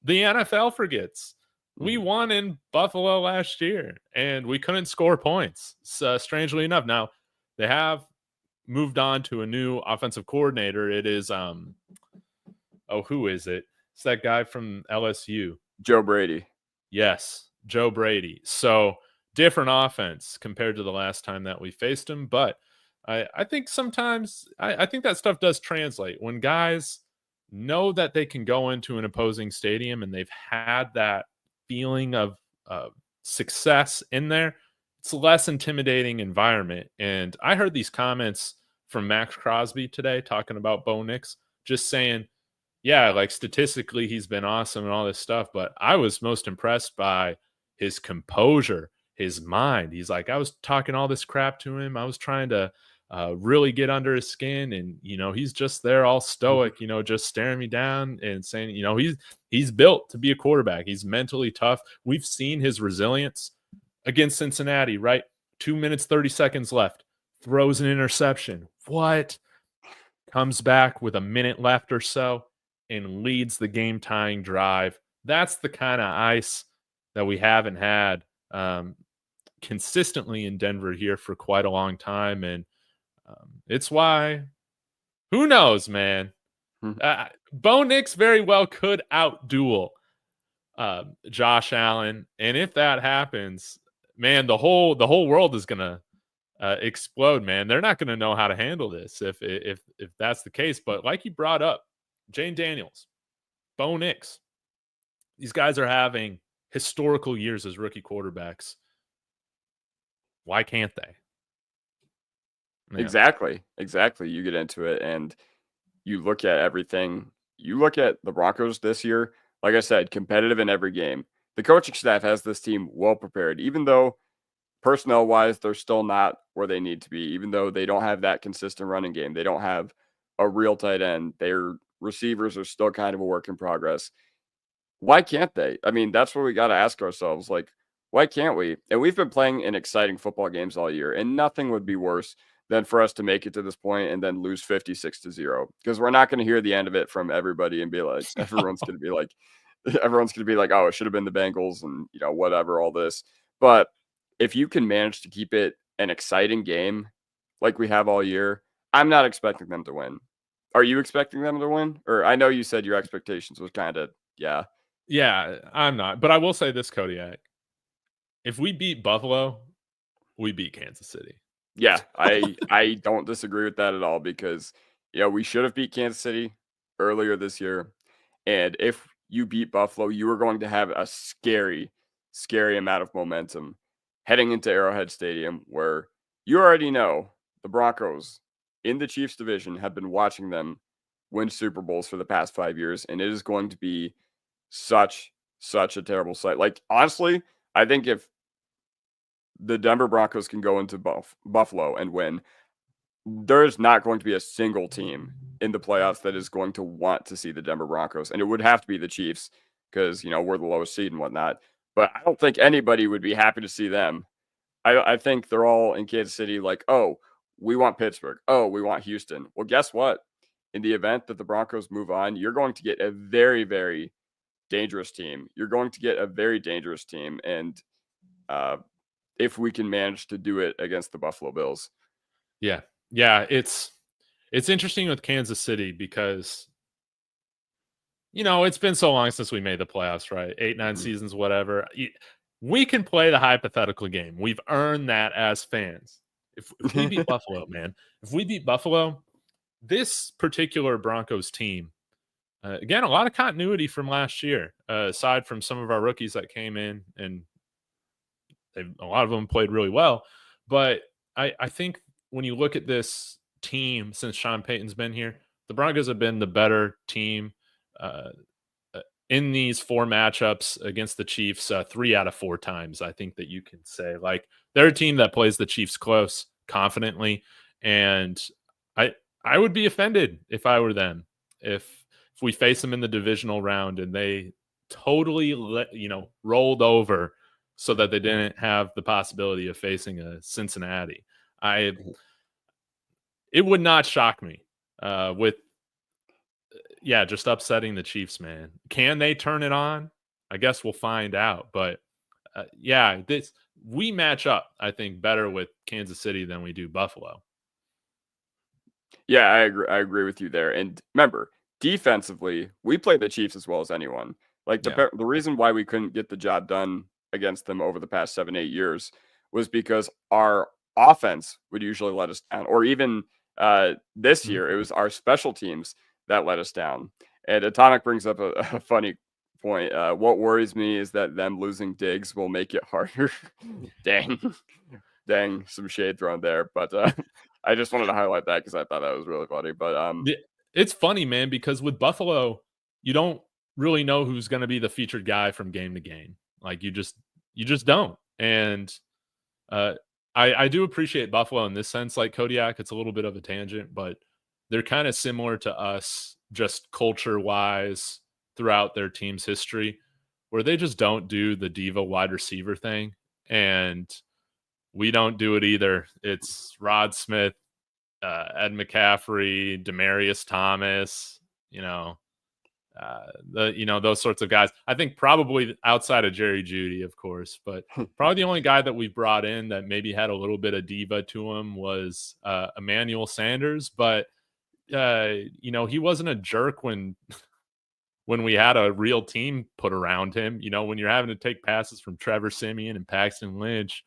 the NFL forgets. We Mhm. won in Buffalo last year and we couldn't score points. So, strangely enough, now they have moved on to a new offensive coordinator. It is who is it? It's that guy from LSU. Joe Brady. Yes, Joe Brady. So different offense compared to the last time that we faced him. But I think sometimes I think that stuff does translate when guys know that they can go into an opposing stadium and they've had that feeling of success in there. It's a less intimidating environment. And I heard these comments from Max Crosby today talking about Bo Nix, just saying yeah, like statistically, he's been awesome and all this stuff. But I was most impressed by his composure, his mind. He's like, I was talking all this crap to him. I was trying to really get under his skin, and he's just there, all Mhm. stoic, just staring me down and saying, he's built to be a quarterback. He's mentally tough. We've seen his resilience against Cincinnati. Right, 2 minutes 30 seconds left, throws an interception. What? Comes back with a minute left or so and leads the game tying drive. That's the kind of ice that we haven't had um, consistently in Denver here for quite a long time. And it's why, who knows, man? Mhm. Bo Nix very well could outduel Josh Allen. And if that happens, man, the whole world is going to explode, man. They're not going to know how to handle this if that's the case. But like you brought up, Jane Daniels, Bo Nix, these guys are having historical years as rookie quarterbacks. Why can't they? Yeah, Exactly. Exactly. You get into it and you look at everything. You look at the Broncos this year, like I said, competitive in every game. The coaching staff has this team well prepared, even though personnel wise, they're still not where they need to be, even though they don't have that consistent running game. They don't have a real tight end. Their receivers are still kind of a work in progress. Why can't they? I mean, that's what we got to ask ourselves. Like, why can't we? And we've been playing in exciting football games all year, and nothing would be worse than for us to make it to this point and then lose 56-0 because we're not going to hear the end of it from everybody and be like, everyone's going to be like, oh, it should have been the Bengals and, whatever, all this. But if you can manage to keep it an exciting game like we have all year, I'm not expecting them to win. Are you expecting them to win? Or I know you said your expectations was kind of, yeah. yeah, I'm not. But I will say this, Kodiak. If we beat Buffalo, we beat Kansas City. Yeah, I don't disagree with that at all because we should have beat Kansas City earlier this year, and if you beat Buffalo, you are going to have a scary, scary amount of momentum heading into Arrowhead Stadium, where you already know the Broncos in the Chiefs division have been watching them win Super Bowls for the past 5 years, and it is going to be such a terrible sight. Like, honestly, I think if the Denver Broncos can go into Buffalo and win, there's not going to be a single team in the playoffs that is going to want to see the Denver Broncos. And it would have to be the Chiefs because, we're the lowest seed and whatnot. But I don't think anybody would be happy to see them. I think they're all in Kansas City like, oh, we want Pittsburgh. Oh, we want Houston. Well, guess what? In the event that the Broncos move on, you're going to get a very, very dangerous team. You're going to get a very dangerous team. And if we can manage to do it against the Buffalo Bills. Yeah. It's interesting with Kansas City because it's been so long since we made the playoffs, right? 8-9 seasons, whatever. We can play the hypothetical game. We've earned that as fans. If we beat Buffalo, man, if we beat Buffalo, this particular Broncos team, again, a lot of continuity from last year, aside from some of our rookies that came in, and a lot of them played really well. But I think when you look at this team since Sean Payton's been here, the Broncos have been the better team in these 4 matchups against the Chiefs 3 out of 4 times. I think that you can say, like, they're a team that plays the Chiefs close confidently, and I would be offended if I were them if we face them in the divisional round and they totally rolled over so that they didn't have the possibility of facing a Cincinnati. It would not shock me with just upsetting the Chiefs, man. Can they turn it on? I guess we'll find out. But we match up, I think, better with Kansas City than we do Buffalo. Yeah, I agree with you there. And remember, defensively, we play the Chiefs as well as anyone. Like the reason why we couldn't get the job done against them over the past 7-8 years was because our offense would usually let us down, or even this year, it was our special teams that let us down. And Atomic brings up a funny point. What worries me is that them losing Diggs will make it harder. Dang, some shade thrown there. But I just wanted to highlight that because I thought that was really funny. But it's funny, man, because with Buffalo, you don't really know who's going to be the featured guy from game to game. Like you just don't. And I do appreciate Buffalo in this sense. Like Kodiak, it's a little bit of a tangent, but they're kind of similar to us, just culture-wise throughout their team's history, where they just don't do the diva wide receiver thing, and we don't do it either. It's Rod Smith, Ed McCaffrey, Demaryius Thomas, those sorts of guys. I think probably outside of Jerry Jeudy, of course, but probably the only guy that we brought in that maybe had a little bit of diva to him was Emmanuel Sanders. But he wasn't a jerk when we had a real team put around him. When you're having to take passes from Trevor Siemian and Paxton Lynch,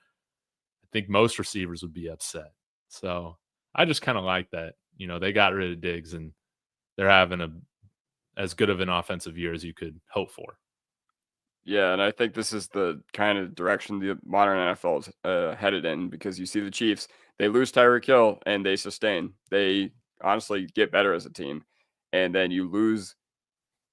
I think most receivers would be upset. So I just kind of like that. They got rid of Diggs and they're having as good of an offensive year as you could hope for. Yeah, and I think this is the kind of direction the modern NFL is headed in, because you see the Chiefs, they lose Tyreek Hill and they sustain. They honestly get better as a team. And then you lose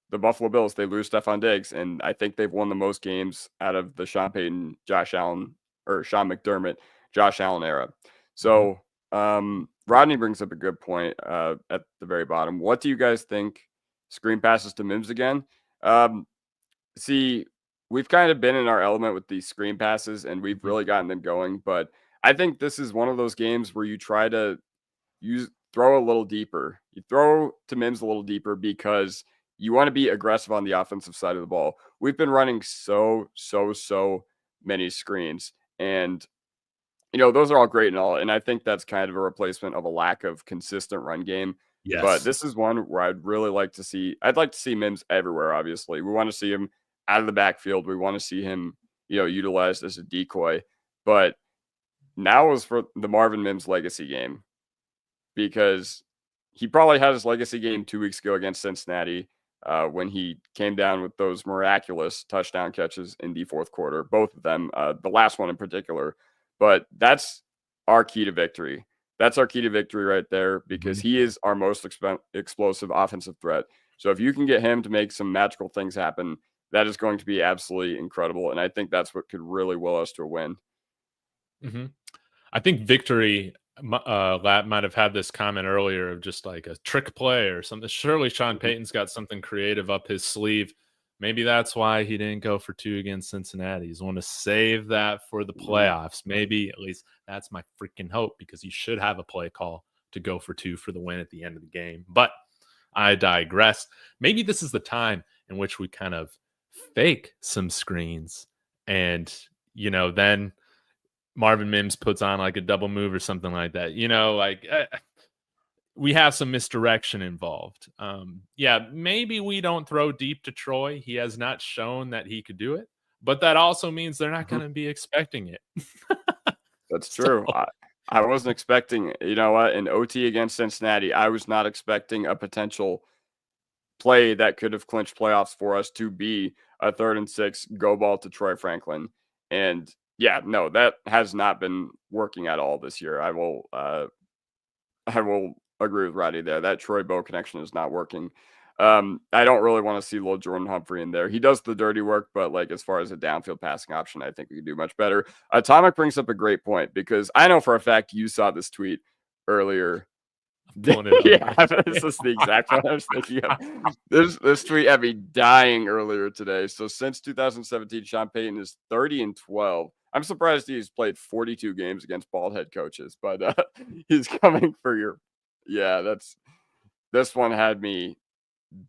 the Buffalo Bills, they lose Stephon Diggs, and I think they've won the most games out of the Sean Payton, Sean McDermott, Josh Allen era. So Rodney brings up a good point at the very bottom. What do you guys think? Screen passes to Mims again? See, we've kind of been in our element with these screen passes, and we've really gotten them going. But I think this is one of those games where you try to throw a little deeper. You throw to Mims a little deeper because you want to be aggressive on the offensive side of the ball. We've been running so many screens, and those are all great and all. And I think that's kind of a replacement of a lack of consistent run game. Yes. But this is one where I'd like to see Mims everywhere. Obviously, we want to see him out of the backfield. We want to see him, utilized as a decoy. But now is for the Marvin Mims legacy game, because he probably had his legacy game 2 weeks ago against Cincinnati, when he came down with those miraculous touchdown catches in the fourth quarter, both of them, the last one in particular. But that's our key to victory. That's our key to victory right there, because he is our most explosive offensive threat. So if you can get him to make some magical things happen, that is going to be absolutely incredible. And I think that's what could really will us to a win. Mm-hmm. I think Victory might have had this comment earlier of just like a trick play or something. Surely Sean Payton's got something creative up his sleeve. Maybe that's why he didn't go for 2 against Cincinnati. He's want to save that for the playoffs. Maybe, at least that's my freaking hope, because he should have a play call to go for 2 for the win at the end of the game. But I digress. Maybe this is the time in which we kind of fake some screens, and then Marvin Mims puts on like a double move or something like that. We have some misdirection involved. Maybe we don't throw deep to Troy. He has not shown that he could do it, but that also means they're not going to be expecting it. That's true. I wasn't expecting, in OT against Cincinnati, I was not expecting a potential play that could have clinched playoffs for us to be a 3rd and 6 go ball to Troy Franklin. And yeah, no, that has not been working at all this year. I will agree with Roddy there. That Troy Bow connection is not working. I don't really want to see little Jordan Humphrey in there. He does the dirty work, but like as far as a downfield passing option, I think we could do much better. Atomic brings up a great point, because I know for a fact you saw this tweet earlier. Yeah, this is the exact one I was thinking of. This tweet had me dying earlier today. So since 2017, Sean Payton is 30-12. I'm surprised he's played 42 games against bald head coaches, but he's coming for your. Yeah, this one had me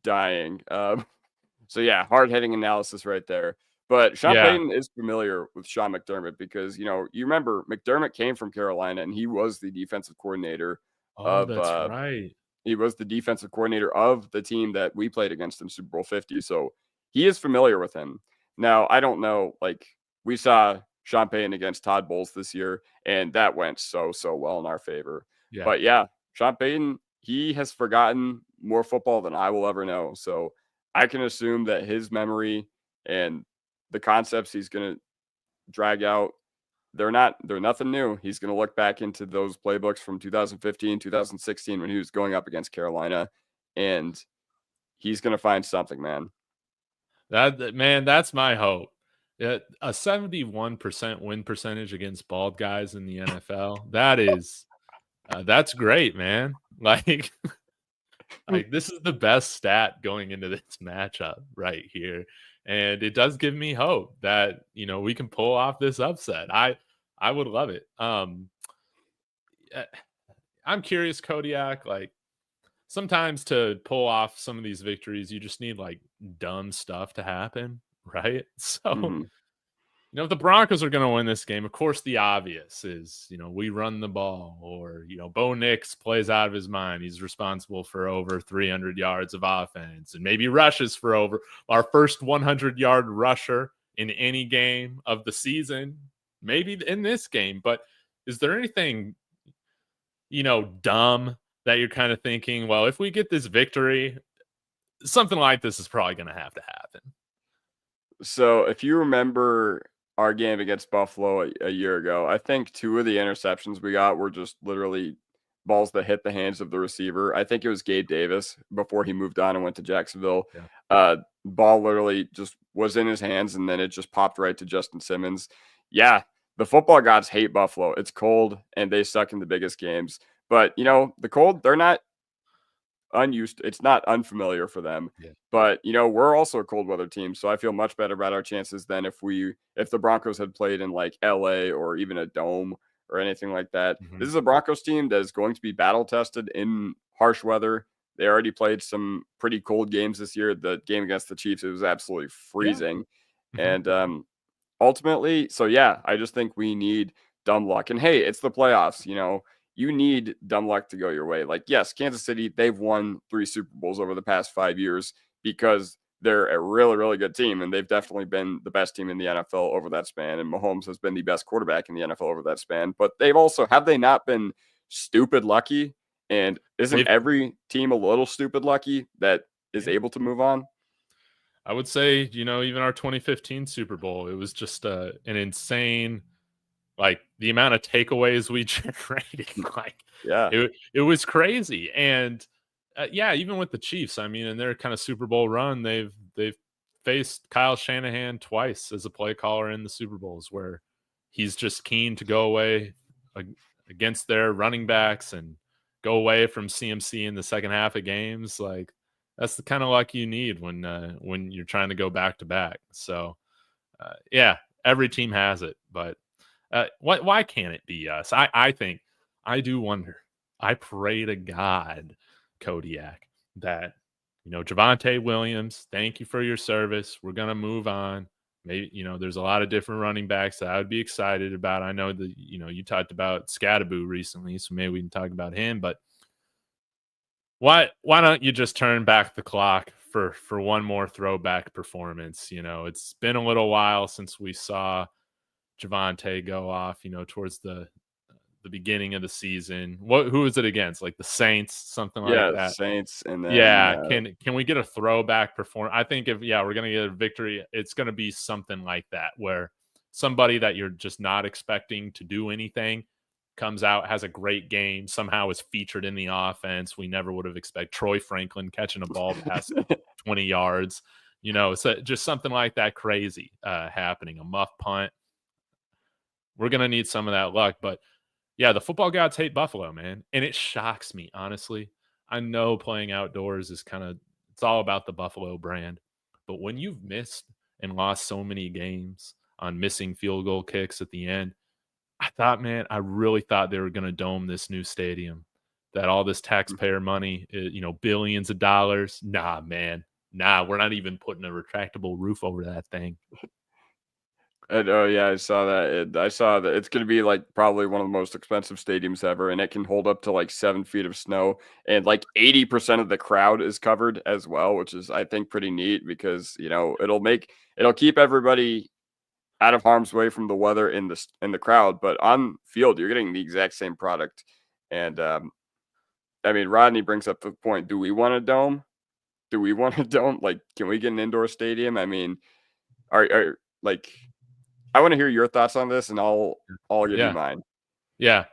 dying. So yeah, hard hitting analysis right there. But Sean Payton is familiar with Sean McDermott, because you remember McDermott came from Carolina and he was the defensive coordinator. Oh, that's right. He was the defensive coordinator of the team that we played against in Super Bowl 50. So he is familiar with him. Now, I don't know, like we saw Sean Payton against Todd Bowles this year, and that went so well in our favor. Yeah. But yeah, Sean Payton, he has forgotten more football than I will ever know. So I can assume that his memory and the concepts he's going to drag out, they're nothing new. He's going to look back into those playbooks from 2015, 2016, when he was going up against Carolina, and he's going to find something, man. That's my hope. A 71% win percentage against bald guys in the NFL. That's great, man. Like this is the best stat going into this matchup right here. And it does give me hope that, we can pull off this upset. I would love it. I'm curious, Kodiak, like sometimes to pull off some of these victories, you just need like dumb stuff to happen, right? So, if the Broncos are going to win this game, of course, the obvious is, we run the ball, or, Bo Nix plays out of his mind. He's responsible for over 300 yards of offense, and maybe rushes for over our first 100-yard rusher in any game of the season, maybe in this game. But is there anything, dumb that you're kind of thinking, well, if we get this victory, something like this is probably going to happen? So if you remember our game against Buffalo a year ago, I think 2 of the interceptions we got were just literally balls that hit the hands of the receiver. I think it was Gabe Davis before he moved on and went to Jacksonville. Yeah. Ball literally just was in his hands, and then it just popped right to Justin Simmons. Yeah, the football gods hate Buffalo. It's cold, and they suck in the biggest games. But, the cold, they're not unused. It's not unfamiliar for them. Yeah. But, we're also a cold weather team, so I feel much better about our chances than if the Broncos had played in like LA or even a dome or anything like that. This is a Broncos team that is going to be battle tested in harsh weather. They already played some pretty cold games this year. The game against the Chiefs, it was absolutely freezing. Yeah. And ultimately, so yeah, I just think we need dumb luck. And hey, it's the playoffs, you need dumb luck to go your way. Like, yes, Kansas City, they've won 3 Super Bowls over the past 5 years because they're a really, really good team, and they've definitely been the best team in the NFL over that span, and Mahomes has been the best quarterback in the NFL over that span. But have they not been stupid lucky? And isn't every team a little stupid lucky that is Yeah. able to move on. I would say, even our 2015 Super Bowl, it was just an insane, like the amount of takeaways we generated, like Yeah. it was crazy. And yeah, even with the Chiefs, I mean, in their kind of Super Bowl run, they've faced Kyle Shanahan twice as a play caller in the Super Bowls, where he's just keen to go away ag- against their running backs and go away from CMC in the second half of games. Like that's the kind of luck you need when you're trying to go back to back. So yeah, every team has it, but why can't it be us? I think I do wonder. I pray to God, Kodiak, that Javonte Williams. Thank you for your service. We're gonna move on. Maybe there's a lot of different running backs that I would be excited about. I know that you talked about Scattaboo recently, so maybe we can talk about him. But why don't you just turn back the clock for one more throwback performance? It's been a little while since we saw Javante go off, towards the beginning of the season. Who is it against? Like the Saints, something like Yeah, that. Saints, and then Yeah, can we get a throwback performance? I think if we're gonna get a victory, it's gonna be something like that where somebody that you're just not expecting to do anything comes out, has a great game, somehow is featured in the offense. We never would have expected Troy Franklin catching a ball past 20 yards. So just something like that crazy happening, a muff punt. We're gonna need some of that luck, but yeah, the football gods hate Buffalo, man, and it shocks me, honestly. I know playing outdoors is it's all about the Buffalo brand, but when you've missed and lost so many games on missing field goal kicks at the end, I really thought they were gonna dome this new stadium, that all this taxpayer money, billions of dollars. Nah, man. Nah, we're not even putting a retractable roof over that thing. And, oh, yeah, I saw that, and I saw that it's gonna be, like, probably one of the most expensive stadiums ever, and it can hold up to, like, 7 feet of snow, and, like, 80% of the crowd is covered as well, which is, I think, pretty neat because, it'll keep everybody out of harm's way from the weather in the crowd, but on field, you're getting the exact same product, and, I mean, Rodney brings up the point, do we want a dome? Do we want a dome? Like, can we get an indoor stadium? I mean, like I wanna hear your thoughts on this, and I'll give you Yeah, mine. yeah.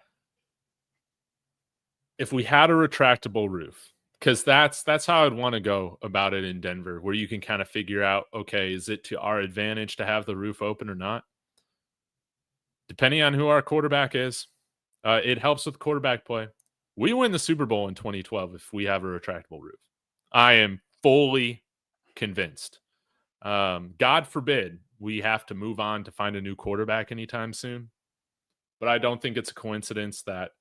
If we had a retractable roof, because that's how I'd want to go about it in Denver, where you can kind of figure out, okay, is it to our advantage to have the roof open or not? Depending on who our quarterback is, it helps with quarterback play. We win the Super Bowl in 2012 if we have a retractable roof. I am fully convinced. God forbid we have to move on to find a new quarterback anytime soon. But I don't think it's a coincidence that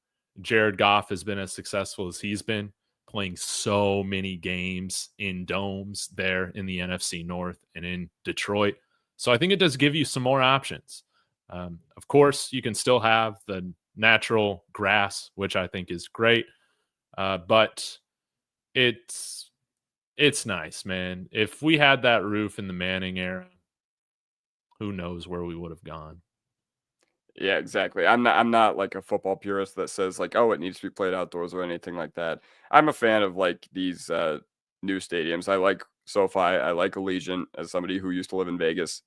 Jared Goff has been as successful as he's been, playing so many games in domes there in the NFC North and in Detroit. So I think it does give you some more options. Of course, you can still have the natural grass, which I think is great, but it's it's nice, man. If we had that roof in the Manning era, who knows where we would have gone. Yeah, exactly. I'm not like a football purist that says like, "Oh, it needs to be played outdoors," or anything like that. I'm a fan of like these new stadiums. I like SoFi, I like Allegiant as somebody who used to live in Vegas.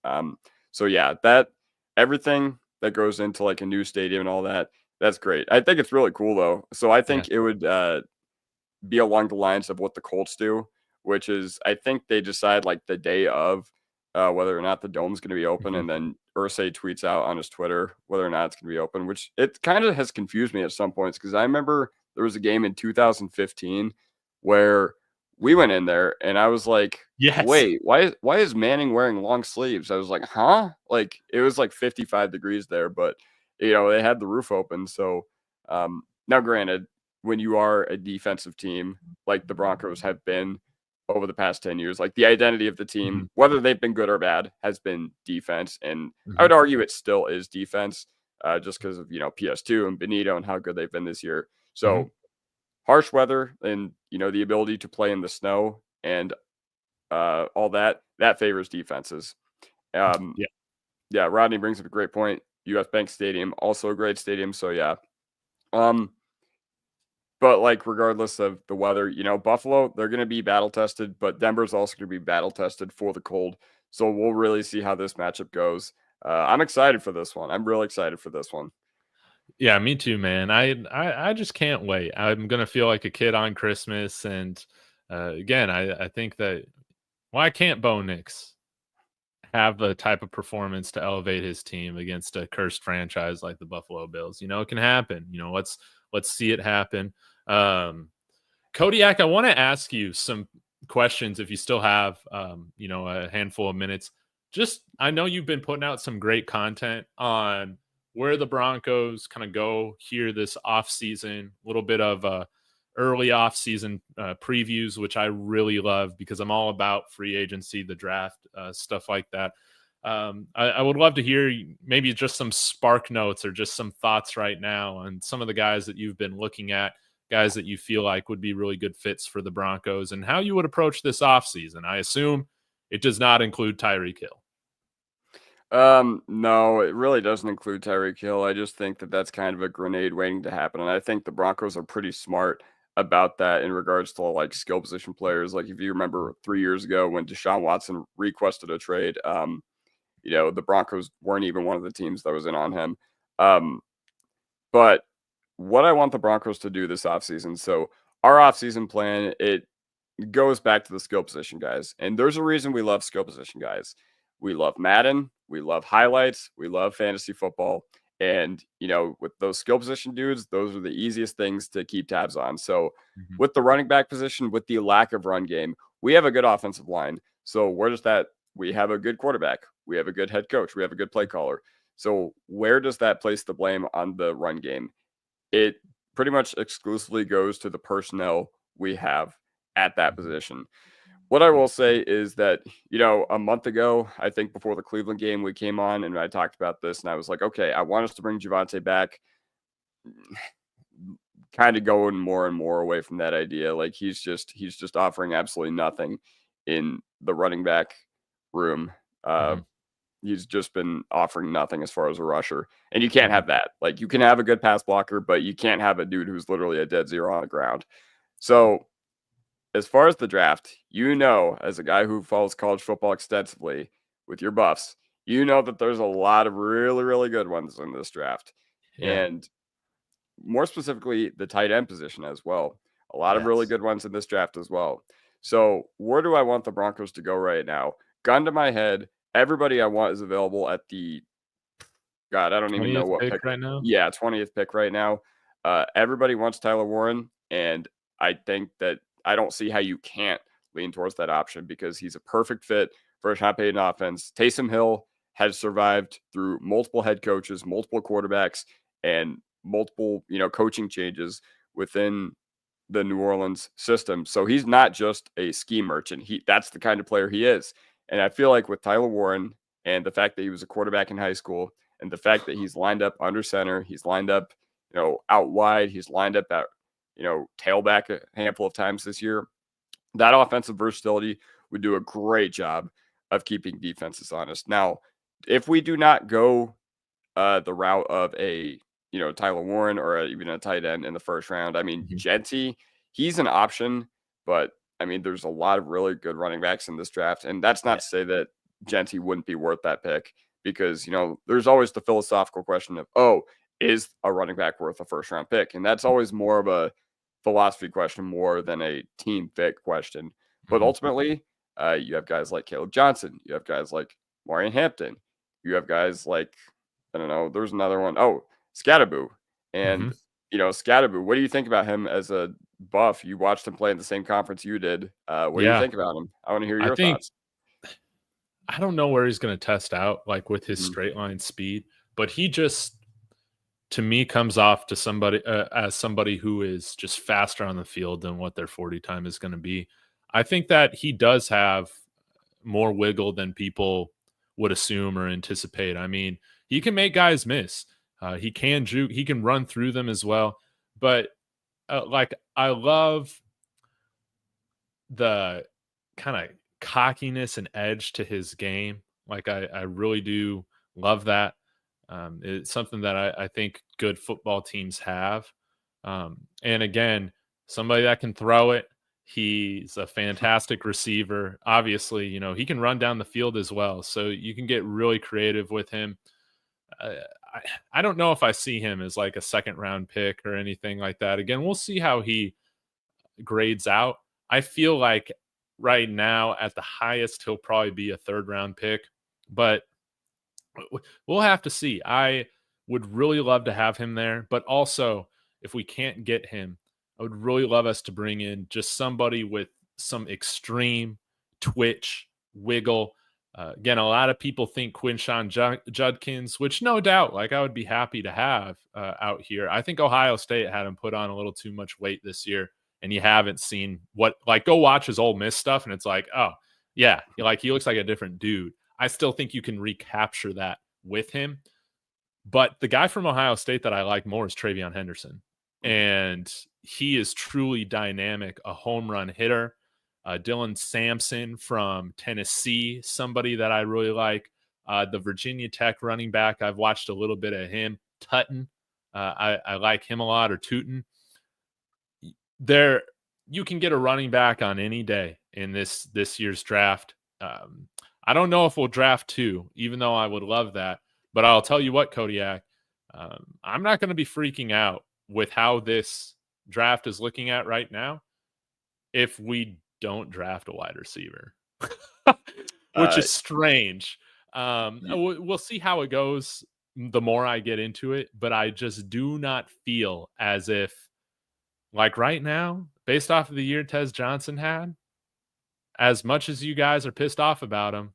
So yeah, that everything that goes into like a new stadium and all that, that's great. I think it's really cool though. So I Yeah. think it would be along the lines of what the Colts do, which is I think they decide like the day of whether or not the dome's going to be open, Mhm. and then Ursay tweets out on his Twitter whether or not it's going to be open, which it kind of has confused me at some points because I remember there was a game in 2015 where we went in there and I was like, Yes. "Wait, why is Manning wearing long sleeves?" I was like, "Huh?" Like it was like 55 degrees there, but they had the roof open, so now granted when you are a defensive team like the Broncos have been over the past 10 years, like the identity of the team, Mhm. whether they've been good or bad, has been defense. And I Mhm. would argue it still is defense just because of, PS2 and Benito and how good they've been this year. Mhm. So harsh weather and, the ability to play in the snow and all that favors defenses. Um, Yeah. yeah, Rodney brings up a great point. US Bank Stadium, also a great stadium. So yeah. Um, But, like, regardless of the weather, Buffalo, they're gonna be battle tested, but Denver's also gonna be battle tested for the cold. So we'll really see how this matchup goes. I'm excited for this one. I'm really excited for this one. Yeah, me too, man. I just can't wait. I'm gonna feel like a kid on Christmas, and again, I think that why can't Bo Nix have the type of performance to elevate his team against a cursed franchise like the Buffalo Bills? It can happen. Let's see it happen. Um, Kodiak, I want to ask you some questions if you still have a handful of minutes. Just I know you've been putting out some great content on where the Broncos kind of go here this off season, a little bit of early off season previews, which I really love because I'm all about free agency, the draft, stuff like that. I would love to hear maybe just some spark notes or just some thoughts right now on some of the guys that you've been looking at, guys that you feel like would be really good fits for the Broncos, and how you would approach this offseason. I assume it does not include Tyreek Hill. No, it really doesn't include Tyreek Hill. I just think that that's kind of a grenade waiting to happen, and I think the Broncos are pretty smart about that in regards to like skill position players. Like if you remember 3 years ago when Deshaun Watson requested a trade, the Broncos weren't even one of the teams that was in on him. Um, but what I want the Broncos to do this offseason, so our offseason plan, it goes back to the skill position guys. And there's a reason we love skill position guys. We love Madden, we love highlights, we love fantasy football. And, with those skill position dudes, those are the easiest things to keep tabs on. So, Mhm. with the running back position, with the lack of run game, we have a good offensive line. So, where does that? We have a good quarterback, we have a good head coach, we have a good play caller. So, where does that place the blame on the run game? It pretty much exclusively goes to the personnel we have at that Mhm. position. What I will say is that, a month ago, I think before the Cleveland game, we came on and I talked about this and I was like, okay, I want us to bring Javante back. Kind of going more and more away from that idea. Like he's just offering absolutely nothing in the running back room. Uh, Mhm. he's just been offering nothing as far as a rusher. And you can't Mhm. have that. Like you can have a good pass blocker, but you can't have a dude who's literally a dead zero on the ground. So as far as the draft, as a guy who follows college football extensively with your buffs, that there's a lot of really, really good ones in this draft. Yeah. And more specifically, the tight end position as well. A lot of really Yes. good ones in this draft as well. So, where do I want the Broncos to go right now? Gun to my head, everybody I want is available at the God, I don't even know 20th what pick pick. right now. Yeah, 20th pick right now. Everybody wants Tyler Warren, and I think that I don't see how you can't lean towards that option because he's a perfect fit for a Sean Payton offense. Taysom Hill has survived through multiple head coaches, multiple quarterbacks, and multiple, coaching changes within the New Orleans system. So he's not just a scheme merchant. That's the kind of player he is. And I feel like with Tyler Warren and the fact that he was a quarterback in high school and the fact that he's lined up under center, he's lined up, out wide, he's lined up at, tailback a handful of times this year. That offensive versatility would do a great job of keeping defenses honest. Now, if we do not go the route of a Tyler Warren or even a tight end in the first round. I mean, Mhm. Genty, he's an option, but I mean, there's a lot of really good running backs in this draft, and that's not Yeah. to say that Genty wouldn't be worth that pick because there's always the philosophical question of, oh, is a running back worth a first round pick? And that's always more of a philosophy question more than a team fit question. But Mhm. ultimately, you have guys like Caleb Johnson, you have guys like Maureen Hampton, you have guys like I don't know. There's another one. Oh, Scatterboo. Mhm. And, Scatterboo, what do you think about him as a buff? You watched him play in the same conference you did. What do you Yeah. think about him? I want to hear I your think thoughts. I don't know where he's going to test out, like with his Mhm. straight line speed, but he just, to me, comes off to somebody as somebody who is just faster on the field than what their 40 time is going to be. I think that he does have more wiggle than people would assume or anticipate. I mean, he can make guys miss. He can juke. He can run through them as well. But like, I love the kind of cockiness and edge to his game. Like I really do love that. It's something that I think good football teams have. And again, somebody that can throw it. He's a fantastic receiver. Obviously, he can run down the field as well. So you can get really creative with him. Uh, I don't know if I see him as like a second round pick or anything like that. Again, we'll see how he grades out. I feel like right now at the highest, he'll probably be a third round pick, but we'll have to see. I would really love to have him there, but also if we can't get him, I would really love us to bring in just somebody with some extreme twitch, wiggle. Again, a lot of people think Quinshawn Judkins, which no doubt, like I would be happy to have out here. I think Ohio State had him put on a little too much weight this year, and you haven't seen go watch his Ole Miss stuff, and it's like, oh yeah, like he looks like a different dude. I still think you can recapture that with him. But the guy from Ohio State that I like more is Travion Henderson. And he is truly dynamic, a home run hitter. Dylan Sampson from Tennessee, somebody that I really like. The Virginia Tech running back, I've watched a little bit of him. Tutton, I like him a lot, or Tootin. You can get a running back on any day in this year's draft. I don't know if we'll draft two, even though I would love that. But I'll tell you what, Kodiak, I'm not going to be freaking out with how this draft is looking at right now if we don't draft a wide receiver, which is strange. We'll see how it goes the more I get into it, but I just do not feel as if, like right now, based off of the year Tez Johnson had, as much as you guys are pissed off about him,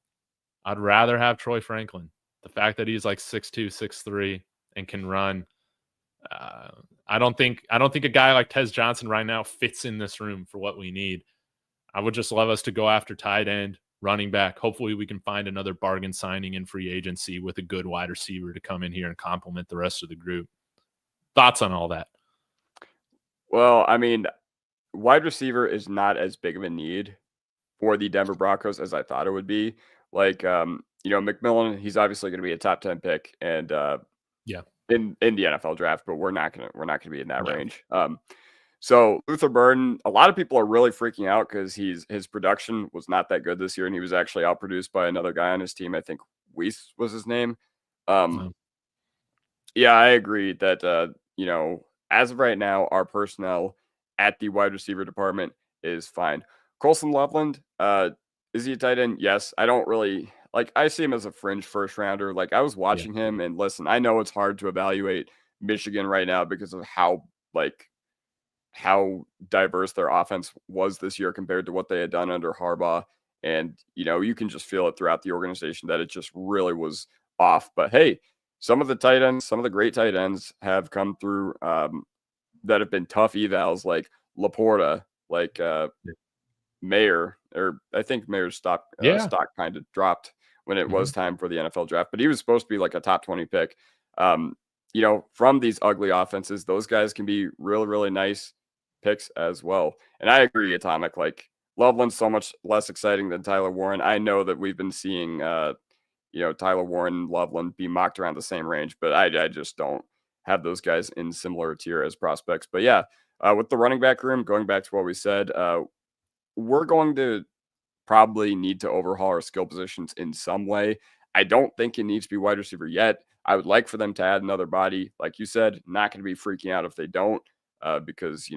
I'd rather have Troy Franklin. The fact that he's like 6'2", 6'3", and can run. I don't think a guy like Tez Johnson right now fits in this room for what we need. I would just love us to go after tight end, running back. Hopefully we can find another bargain signing in free agency with a good wide receiver to come in here and complement the rest of the group. Thoughts on all that? Well, I mean, wide receiver is not as big of a need for the Denver Broncos as I thought it would be. Like, McMillan, he's obviously going to be a top 10 pick, and Yeah. in the NFL draft, but we're not gonna be in that No. range. So Luther Burden, a lot of people are really freaking out because his production was not that good this year, and he was actually outproduced by another guy on his team. I think Weiss was his name. Yeah, I agree that as of right now, our personnel at the wide receiver department is fine. Colson Loveland, is he a tight end? Yes. I don't really I see him as a fringe first rounder. Like I was watching him, and listen, I know it's hard to evaluate Michigan right now because of how diverse their offense was this year compared to what they had done under Harbaugh. And, you can just feel it throughout the organization that it just really was off. But hey, some of the tight ends, some of the great tight ends have come through that have been tough evals, like Laporta, like Mayer, or I think Mayer's stock kind of dropped when it was time for the NFL draft, but he was supposed to be like a top 20 pick. From these ugly offenses, those guys can be really, really nice picks as well. And I agree, Atomic, like Loveland's so much less exciting than Tyler Warren. I know that we've been seeing, Tyler Warren and Loveland be mocked around the same range, but I just don't have those guys in similar tier as prospects. But yeah, with the running back room, going back to what we said, we're going to probably need to overhaul our skill positions in some way. I don't think it needs to be wide receiver yet. I would like for them to add another body. Like you said, not going to be freaking out if they don't, because,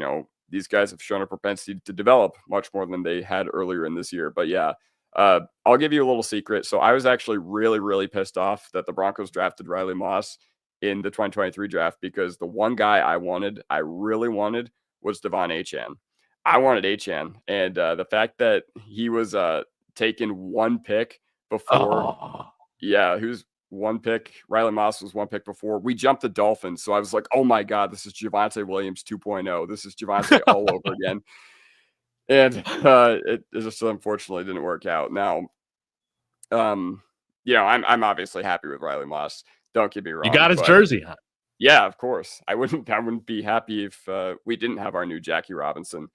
these guys have shown a propensity to develop much more than they had earlier in this year. But yeah, I'll give you a little secret. So I was actually really, really pissed off that the Broncos drafted Riley Moss in the 2023 draft because the one guy I really wanted, was Devon Achane. I wanted Achane, and the fact that he was taken one pick before, he was one pick. Riley Moss was one pick before. We jumped the Dolphins, so I was like, "Oh my god, this is Javonte Williams 2.0. This is Javonte all over again." And it just unfortunately didn't work out. Now, I'm obviously happy with Riley Moss. Don't get me wrong. You got his jersey on. Yeah, of course. I wouldn't be happy if we didn't have our new Jackie Robinson.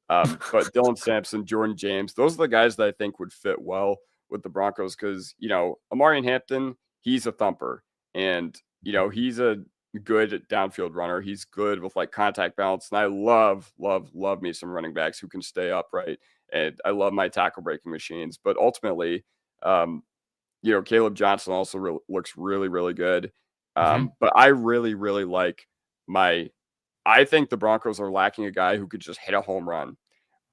But Dylan Sampson, Jordan James, those are the guys that I think would fit well with the Broncos because, Amarian Hampton, he's a thumper. And, he's a good downfield runner. He's good with like contact balance. And I love me some running backs who can stay upright. And I love my tackle breaking machines. But ultimately, Caleb Johnson also looks really good. Mhm. But I really like my. I think the Broncos are lacking a guy who could just hit a home run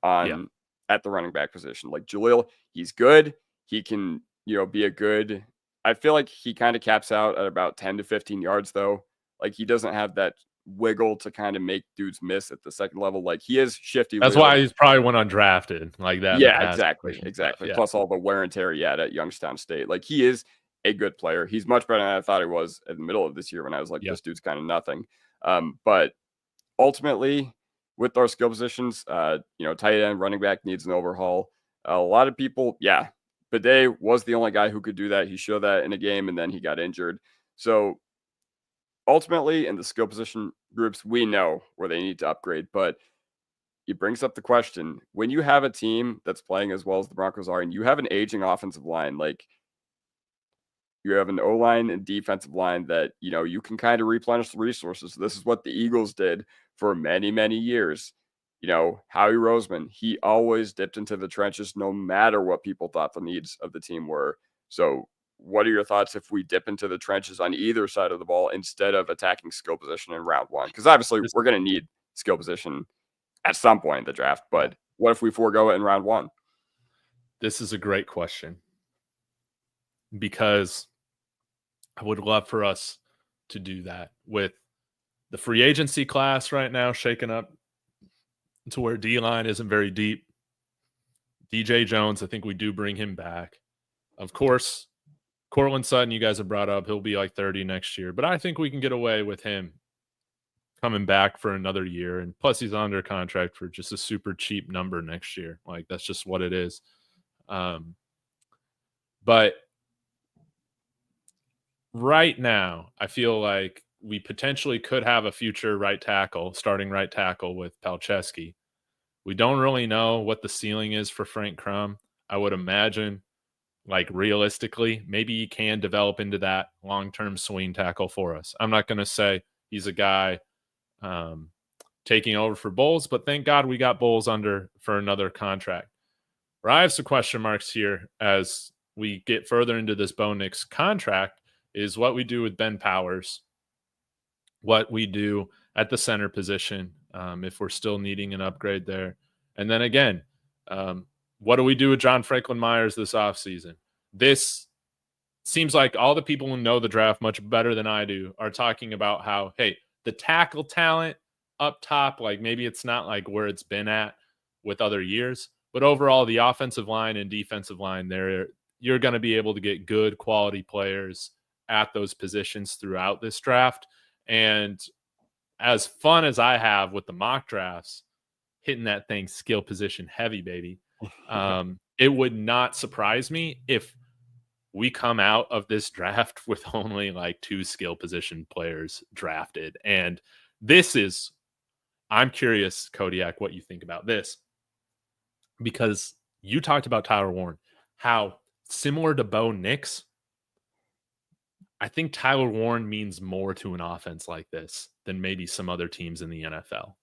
Yeah. on at the running back position. Like Jaleel, he's good. He can, be a good. I feel like he kind of caps out at about 10 to 15 yards though. Like he doesn't have that wiggle to kind of make dudes miss at the second level. Like he is shifty That's Leo. why he's probably went undrafted, like that, the Yeah, pass exactly, protection stuff. exactly. Yeah. Plus all the wear and tear he had at Youngstown State. Like he is a good player. He's much better than I thought he was in the middle of this year when I was like, Yeah. this dude's kind of nothing. But ultimately, with our skill positions, tight end, running back needs an overhaul. A lot of people, yeah, Bidet was the only guy who could do that. He showed that in a game, and then he got injured. So ultimately, in the skill position groups, we know where they need to upgrade. But it brings up the question: when you have a team that's playing as well as the Broncos are, and you have an aging offensive line, like you have an O-line and defensive line that, you can kind of replenish the resources. This is what the Eagles did for many years. Howie Roseman, he always dipped into the trenches no matter what people thought the needs of the team were. So what are your thoughts if we dip into the trenches on either side of the ball instead of attacking skill position in round one? Because obviously This we're going to need skill position at some point in the draft, but what if we forego it in round one? this is a great question because I would love for us to do that with the free agency class right now shaken up to where D-line isn't very deep. DJ Jones, I think we do bring him back. Of course, Cortland Sutton, you guys have brought up, he'll be like 30 next year, but I think we can get away with him coming back for another year. And plus, he's under contract for just a super cheap number next year. Like, that's just what it is. But right now, I feel like we potentially could have a future starting right tackle with Palczewski. We don't really know what the ceiling is for Frank Crum. I would imagine, like realistically, maybe he can develop into that long-term swing tackle for us. I'm not going to say he's a guy taking over for Bowles, but thank God we got Bowles under for another contract. Where I have some question marks here as we get further into this Bo Nix contract is what we do with Ben Powers, what we do at the center position, if we're still needing an upgrade there. And then again, what do we do with John Franklin Myers this offseason? This seems like all the people who know the draft much better than I do are talking about how, hey, the tackle talent up top, like maybe it's not like where it's been at with other years, but overall the offensive line and defensive line there, you're going to be able to get good quality players at those positions throughout this draft. And as fun as I have with the mock drafts, hitting that thing skill position heavy, baby, it would not surprise me if we come out of this draft with only like 2 skill position players drafted. And I'm curious, Kodiak, what you think about this, because you talked about Tyler Warren, how similar to Bo Nix, I think Tyler Warren means more to an offense like this than maybe some other teams in the NFL.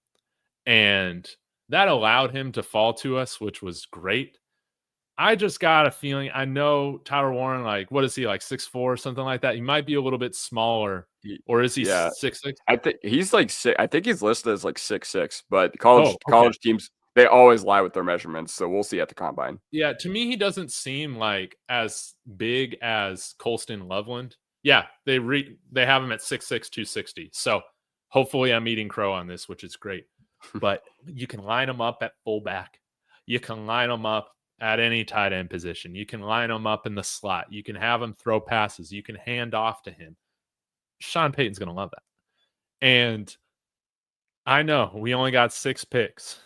And that allowed him to fall to us, which was great. I just got a feeling. I know Tyler Warren, like, what is he, like 6'4" or something like that? He might be a little bit smaller, or is he Yeah, 6'6"? I think he's like I think he's listed as like 6'6", but Oh, okay. college teams, they always lie with their measurements, so we'll see at the combine. Yeah, to me, he doesn't seem like as big as Colston Loveland. Yeah, they have him at 6'6", 260. So hopefully I'm eating crow on this, which is great. But you can line him up at fullback. You can line him up at any tight end position. You can line him up in the slot. You can have him throw passes. You can hand off to him. Sean Payton's going to love that. And I know we only got 6 picks,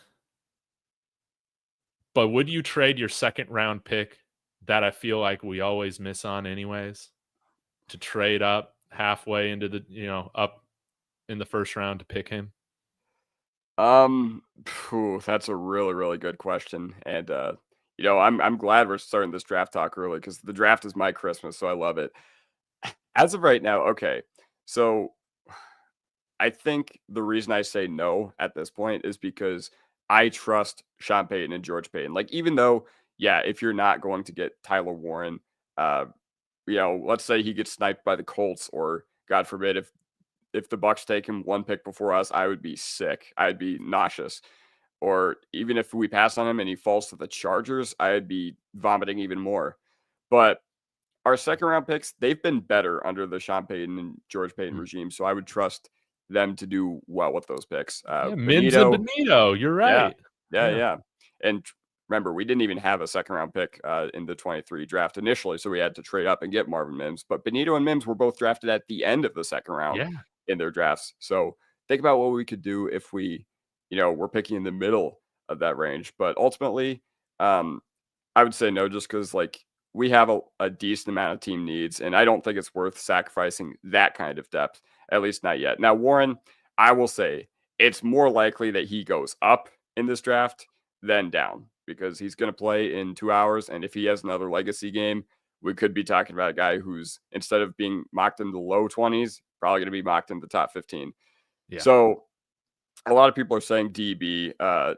but would you trade your second round pick that I feel like we always miss on anyways to trade up halfway into up in the first round to pick him? That's a really good question, and I'm glad we're starting this draft talk early because the draft is my Christmas, so I love it. As of right now, okay, so I think the reason I say no at this point is because I trust Sean Payton and George Payton. Like, even though, yeah, if you're not going to get Tyler Warren, uh, let's say he gets sniped by the Colts, or God forbid, if the Bucks take him one pick before us, I would be sick. I'd be nauseous. Or even if we pass on him and he falls to the Chargers, I'd be vomiting even more. But our second round picks, they've been better under the Sean Payton and George Payton Mm. regime. So I would trust them to do well with those picks. Yeah, Mims and Benito, Benito. You're yeah, right. yeah, Yeah. yeah. And remember, we didn't even have a second round pick in the 23 draft initially. So we had to trade up and get Marvin Mims. But Benito and Mims were both drafted at the end of the second round Yeah. in their drafts. So think about what we could do if we're picking in the middle of that range. But ultimately, I would say no, just because like we have a decent amount of team needs, and I don't think it's worth sacrificing that kind of depth, at least not yet. Now, Warren, I will say it's more likely that he goes up in this draft than down, because he's going to play in 2 hours. And if he has another legacy game, we could be talking about a guy who's, instead of being mocked in the low 20s, probably going to be mocked in the top 15. Yeah. So a lot of people are saying DB.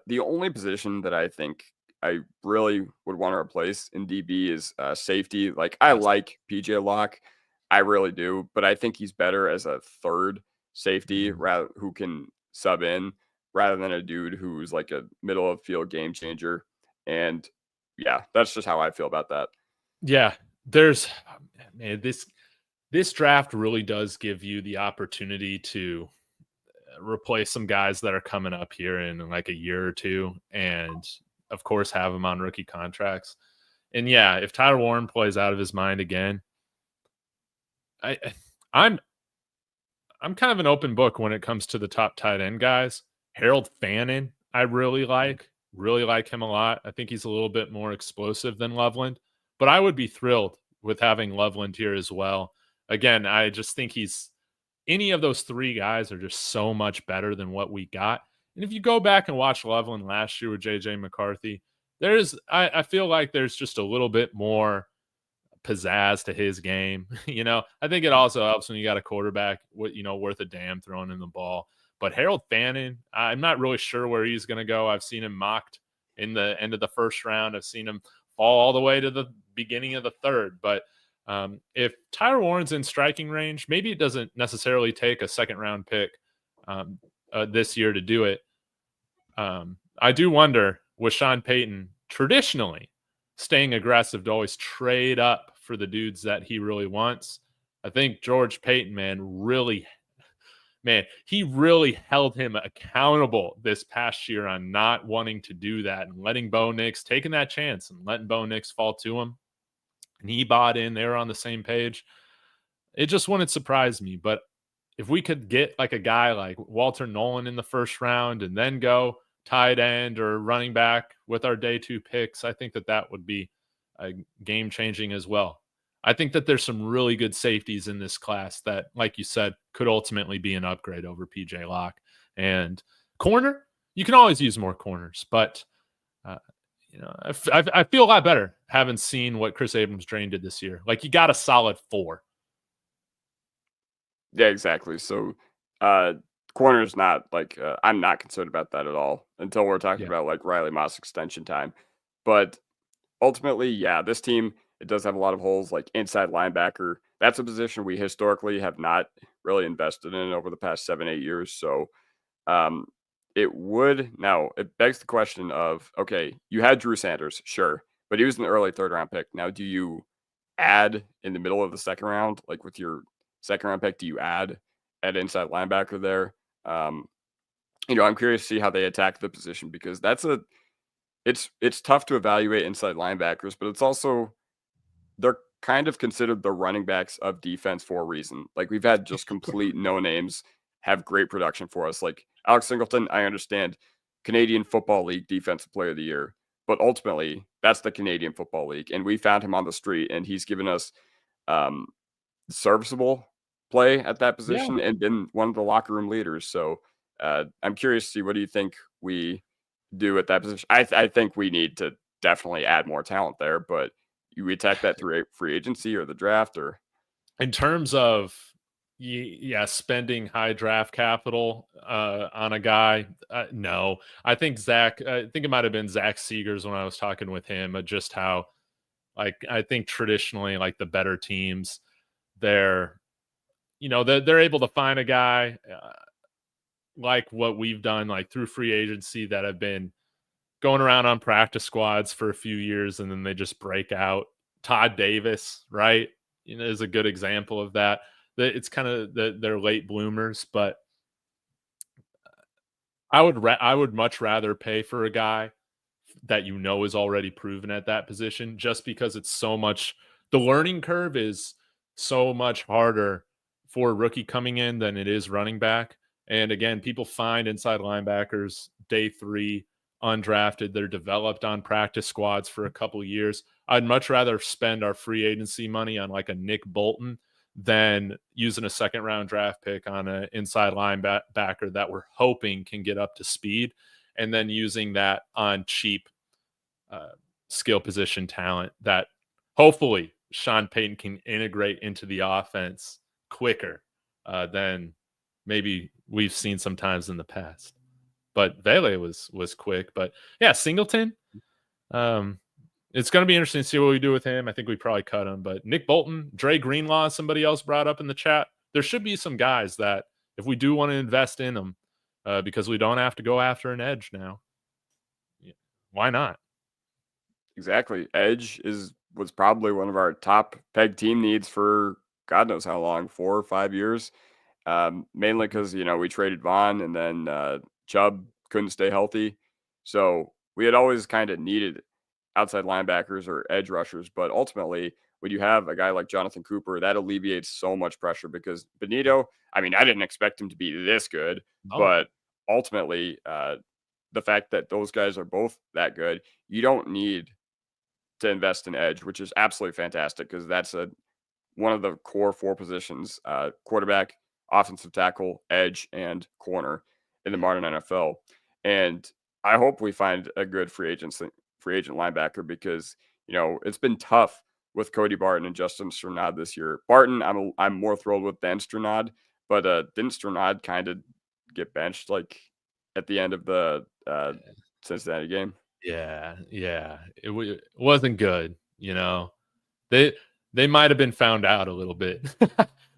The only position that I think I really would want to replace in DB is safety. Like, I Yes. like PJ Locke, I really do, but I think he's better as a third safety, Mhm. rather who can sub in, rather than a dude who's like a middle of field game changer. And yeah, that's just how I feel about that. Yeah. There's man, this draft really does give you the opportunity to replace some guys that are coming up here in like a year or two, and of course have them on rookie contracts. And yeah, if Tyler Warren plays out of his mind again, I I'm I'm kind of an open book when it comes to the top tight end guys. Harold Fannin, I really like him a lot. I think he's a little bit more explosive than Loveland, but I would be thrilled with having Loveland here as well. Again, I just think any of those three guys are just so much better than what we got. And if you go back and watch Loveland last year with JJ McCarthy, I feel like there's just a little bit more pizzazz to his game. I think it also helps when you got a quarterback worth a damn throwing in the ball. But Harold Fannin, I'm not really sure where he's going to go. I've seen him mocked in the end of the first round. I've seen him fall all the way to the beginning of the third. But if Tyler Warren's in striking range, maybe it doesn't necessarily take a second round pick this year to do it. I do wonder, with Sean Payton traditionally staying aggressive to always trade up for the dudes that he really wants. I think George Payton, he really held him accountable this past year on not wanting to do that and letting Bo Nix, taking that chance and letting Bo Nix fall to him. And he bought in. They were on the same page. It just wouldn't surprise me. But if we could get like a guy like Walter Nolan in the first round and then go tight end or running back with our day 2 picks, I think that would be game changing as well. I think that there's some really good safeties in this class that, like you said, could ultimately be an upgrade over PJ Locke. And corner, you can always use more corners, but I feel a lot better having seen what Chris Abrams-Draine did this year. Like, you got a solid 4. Yeah, exactly. So, corner is not like I'm not concerned about that at all until we're talking Yeah. about like Riley Moss extension time. But ultimately, yeah, this team, it does have a lot of holes, like inside linebacker. That's a position we historically have not really invested in over the past 7-8 years. So, um, it begs the question of, okay, you had Drew Sanders, sure, but he was an early third round pick. Now, do you add in the middle of the second round, like with your second round pick? Do you add at inside linebacker there? Um, I'm curious to see how they attack the position, because it's tough to evaluate inside linebackers, but it's also, they're kind of considered the running backs of defense for a reason. Like, we've had just complete no names have great production for us. Like Alex Singleton, I understand, Canadian Football League Defensive Player of the Year, but ultimately that's the Canadian Football League, and we found him on the street, and he's given us um, serviceable play at that Yeah. position and been one of the locker room leaders. So I'm curious to see, what do you think we do at that position? I think we need to definitely add more talent there, but you attack that through free agency or the draft, or In terms of Yeah, spending high draft capital on a guy. No, I think Zach. I think it might have been Zach Seegers when I was talking with him. Just how, like, I think traditionally, like the better teams, they're they're able to find a guy like what we've done, like through free agency, that have been going around on practice squads for a few years, and then they just break out. Todd Davis, right? Is a good example of that. It's kind of they're late bloomers, but I would much rather pay for a guy that is already proven at that position, just because it's so much. The learning curve is so much harder for a rookie coming in than it is running back. And again, people find inside linebackers day 3 undrafted. They're developed on practice squads for a couple of years. I'd much rather spend our free agency money on like a Nick Bolton than using a second round draft pick on an inside linebacker that we're hoping can get up to speed, and then using that on cheap uh, skill position talent that hopefully Sean Payton can integrate into the offense quicker than maybe we've seen sometimes in the past. But Vele was quick. But yeah, Singleton. Um, it's going to be interesting to see what we do with him. I think we probably cut him. But Nick Bolton, Dre Greenlaw, somebody else brought up in the chat. There should be some guys that, if we do want to invest in them, because we don't have to go after an edge now, why not? Exactly. Edge was probably one of our top peg team needs for God knows how long, 4 or 5 years. Mainly because we traded Vaughn, and then Chubb couldn't stay healthy, so we had always kind of needed outside linebackers or edge rushers. But ultimately, when you have a guy like Jonathan Cooper, that alleviates so much pressure, because Benito, I mean, I didn't expect him to be this good, Oh, but ultimately, the fact that those guys are both that good, you don't need to invest in edge, which is absolutely fantastic, because that's one of the core 4 positions: quarterback, offensive tackle, edge, and corner in the modern NFL. And I hope we find a good free agent linebacker, because it's been tough with Cody Barton and Justin Strnad this year. Barton, I'm more thrilled with than Strnad, but didn't Strnad kind of get benched like at the end of the Cincinnati game? yeah. It wasn't good. They they might have been found out a little bit.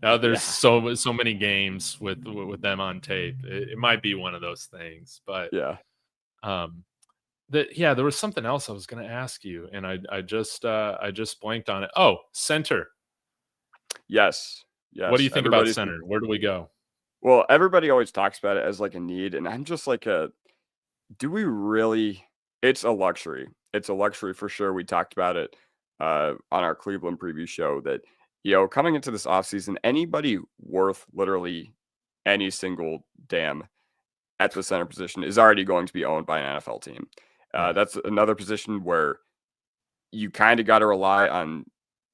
Now there's Yeah, so many games with them on tape. It might be one of those things, but yeah. um, there was something else I was going to ask you, and I just blanked on it. Oh, center. Yes, What do yes. you think about center? Where do we go? Well, everybody always talks about it as like a need, and I'm just like do we really? It's a luxury. It's a luxury for sure. We talked about it on our Cleveland preview show that coming into this offseason, anybody worth literally any single damn at the center position is already going to be owned by an NFL team. Yeah, That's another position where you kind of got to rely on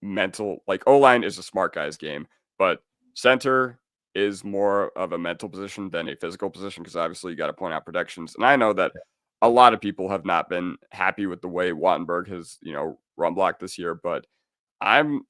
mental. Like, O-line is a smart guy's game, but center is more of a mental position than a physical position, because obviously you got to point out protections. And I know that a lot of people have not been happy with the way Wattenberg has, run blocked this year, but I'm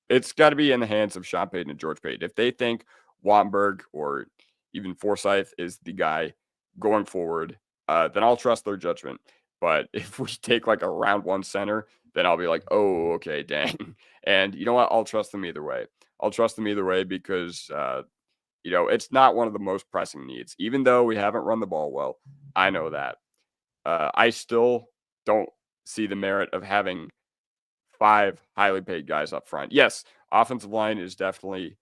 it's got to be in the hands of Sean Payton and George Payton. If they think Wattenberg or even Forsyth is the guy going forward, then I'll trust their judgment. But if we take like a round 1 center, then I'll be like, oh, okay, dang. And you know what? I'll trust them either way. I'll trust them either way, because it's not one of the most pressing needs. Even though we haven't run the ball well, I know that. I still don't see the merit of having 5 highly paid guys up front. Yes, offensive line is definitely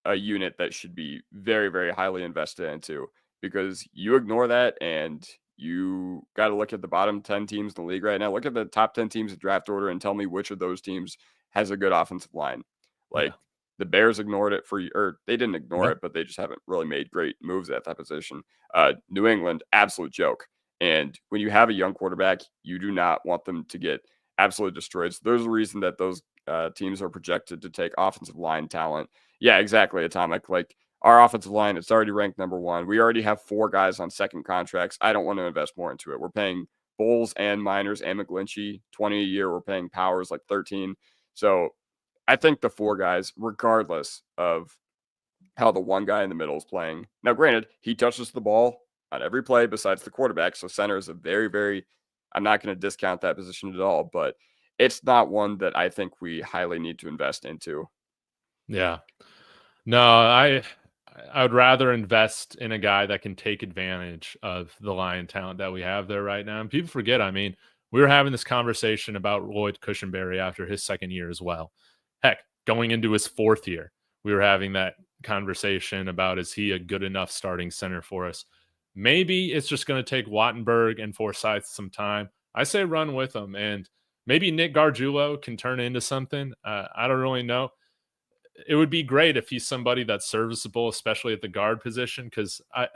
a unit that should be very, very highly invested into, because you ignore that and you got to look at the bottom 10 teams in the league right now. Look at the top 10 teams in draft order and tell me which of those teams has a good offensive line. yeah, Like, the Bears ignored it or they didn't ignore yeah. it, but they just haven't really made great moves at that position. New England, absolute joke. And when you have a young quarterback, you do not want them to get absolutely destroyed. So there's a reason that those teams are projected to take offensive line talent. Yeah, exactly, Atomic. Like, our offensive line, it's already ranked number 1. We already have 4 guys on second contracts. I don't want to invest more into it. We're paying Bowles and Miners and McGlinchey 20 a year. We're paying Powers like 13. So I think the 4 guys, regardless of how the one guy in the middle is playing. Now, granted, he touches the ball on every play besides the quarterback. So center is a very, very, I'm not going to discount that position at all, but it's not one that I think we highly need to invest into. Yeah. No, I would rather invest in a guy that can take advantage of the Lion talent that we have there right now. And people forget, I mean, we were having this conversation about Lloyd Cushenberry after his second year as well. Heck, going into his fourth year, we were having that conversation about, is he a good enough starting center for us? Maybe it's just going to take Wattenberg and Forsyth some time. I say run with them, and maybe Nick Gargiulo can turn into something. I don't really know. It would be great if he's somebody that's serviceable, especially at the guard position, because I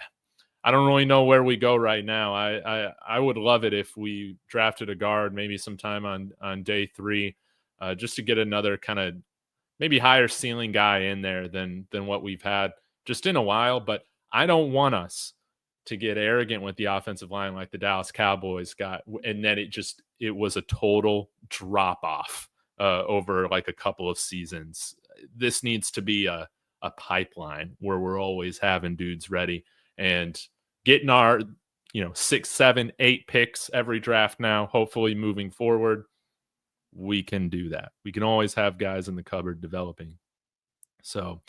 don't really know where we go right now. I would love it if we drafted a guard maybe sometime on day 3, just to get another kind of maybe higher ceiling guy in there than what we've had just in a while. But I don't want us to get arrogant with the offensive line like the Dallas Cowboys got, and then it was a total drop off over like a couple of seasons. This needs to be a pipeline where we're always having dudes ready and getting our 6, 7, 8 picks every draft now. Hopefully moving forward, we can do that. We can always have guys in the cupboard developing. So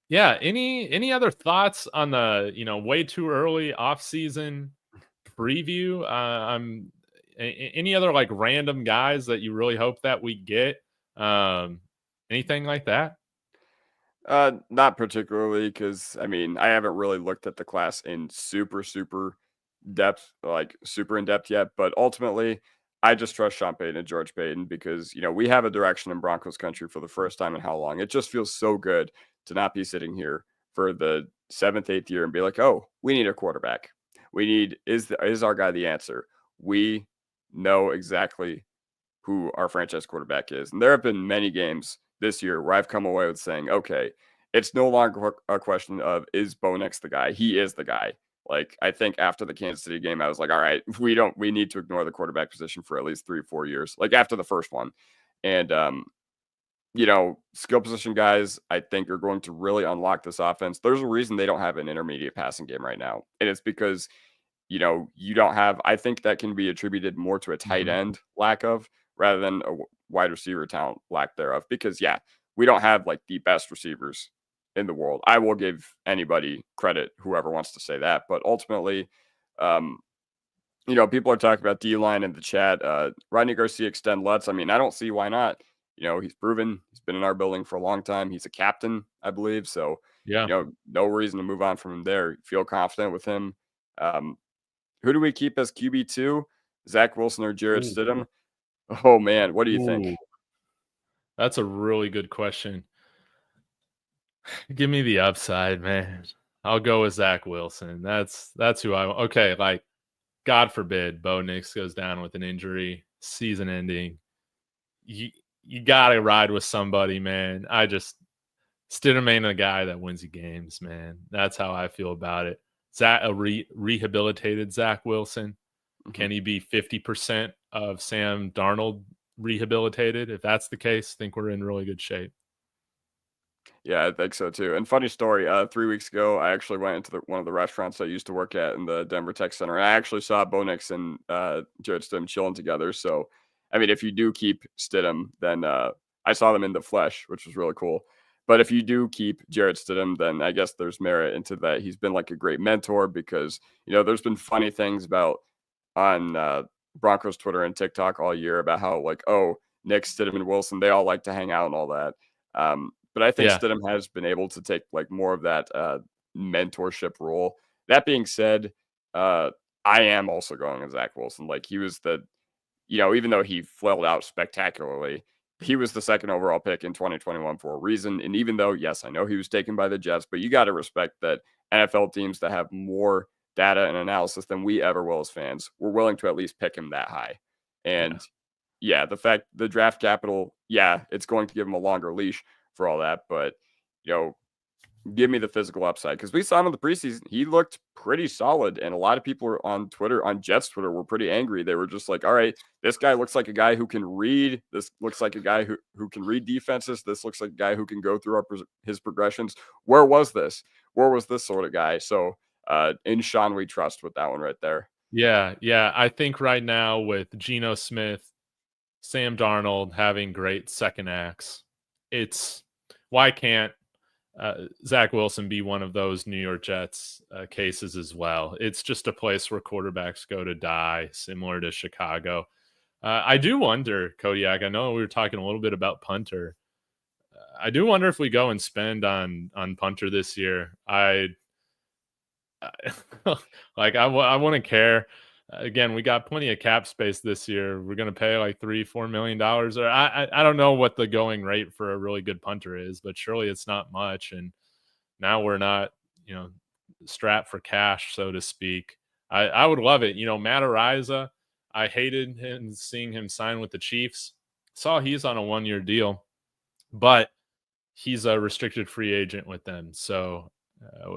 yeah, any other thoughts on the way too early off-season preview? Any other like random guys that you really hope that we get? Anything like that? Not particularly, because I mean, I haven't really looked at the class in super, super depth, like super in depth yet. But ultimately, I just trust Sean Payton and George Payton because we have a direction in Broncos country for the first time in how long. It just feels so good to not be sitting here for the 7th, 8th year and be like, oh, we need a quarterback. We need is our guy the answer? We know exactly who our franchise quarterback is. And there have been many games this year where I've come away with saying, okay, it's no longer a question of is Bo Nix the guy? He is the guy. Like, I think after the Kansas City game, I was like, all right, we need to ignore the quarterback position for at least 3 or 4 years, like after the first one. And, skill position guys, I think are going to really unlock this offense. There's a reason they don't have an intermediate passing game right now. And it's because, you don't have, I think that can be attributed more to a tight end lack of rather than a wide receiver talent lack thereof. Because, yeah, we don't have like the best receivers in the world. I will give anybody credit, whoever wants to say that. But ultimately, people are talking about D-line in the chat. Rodney Garcia extend Lutz. I mean, I don't see why not. He's proven he's been in our building for a long time. He's a captain, I believe. So, Yeah. no reason to move on from him there. Feel confident with him. Who do we keep as QB2? Zach Wilson or Jarrett Stidham? Oh, man. What do you think? That's a really good question. Give me the upside, man. I'll go with Zach Wilson. That's who I want. Okay, like, God forbid Bo Nix goes down with an injury, season ending. You gotta ride with somebody, man. Stidham ain't a guy that wins you games, man. That's how I feel about it. Zach, a rehabilitated Zach Wilson. Can he be 50% of Sam Darnold rehabilitated? If that's the case, I think we're in really good shape. Yeah, I think so too. And funny story, 3 weeks ago, I actually went into one of the restaurants I used to work at in the Denver Tech Center. And I actually saw Bo Nix and Jarrett Stidham chilling together. So, I mean, if you do keep Stidham, then I saw them in the flesh, which was really cool. But if you do keep Jarrett Stidham, then I guess there's merit into that. He's been like a great mentor because, there's been funny things about on Broncos Twitter and TikTok all year about how like, oh, Nick, Stidham, and Wilson, they all like to hang out and all that. But I think Yeah. Stidham has been able to take like more of that mentorship role. That being said, I am also going with Zach Wilson. Like he was even though he flailed out spectacularly, he was the 2nd overall pick in 2021 for a reason. And even though, yes, I know he was taken by the Jets, but you got to respect that NFL teams that have more data and analysis than we ever will as fans, we're willing to at least pick him that high. And yeah, the draft capital, yeah, it's going to give him a longer leash for all that. But, give me the physical upside, because we saw him in the preseason. He looked pretty solid, and a lot of people were on Twitter, on Jets Twitter, were pretty angry. They were just like, all right, this guy looks like a guy who can read. This looks like a guy who can read defenses. This looks like a guy who can go through his progressions. Where was this? Where was this sort of guy? So in Sean, we trust with that one right there. Yeah, yeah. I think right now with Geno Smith, Sam Darnold having great second acts, it's why can't Zach Wilson be one of those New York Jets cases as well? It's just a place where quarterbacks go to die, similar to Chicago. I do wonder, Kodiak. I know we were talking a little bit about punter. I do wonder if we go and spend on punter this year. Like I wouldn't care. Again, we got plenty of cap space this year. We're going to pay like $3-4 million, or I don't know what the going rate for a really good punter is, but surely it's not much. And now we're not, strapped for cash, so to speak. I would love it. Matt Ariza, I hated him seeing him sign with the Chiefs. Saw he's on a 1-year deal, but he's a restricted free agent with them. So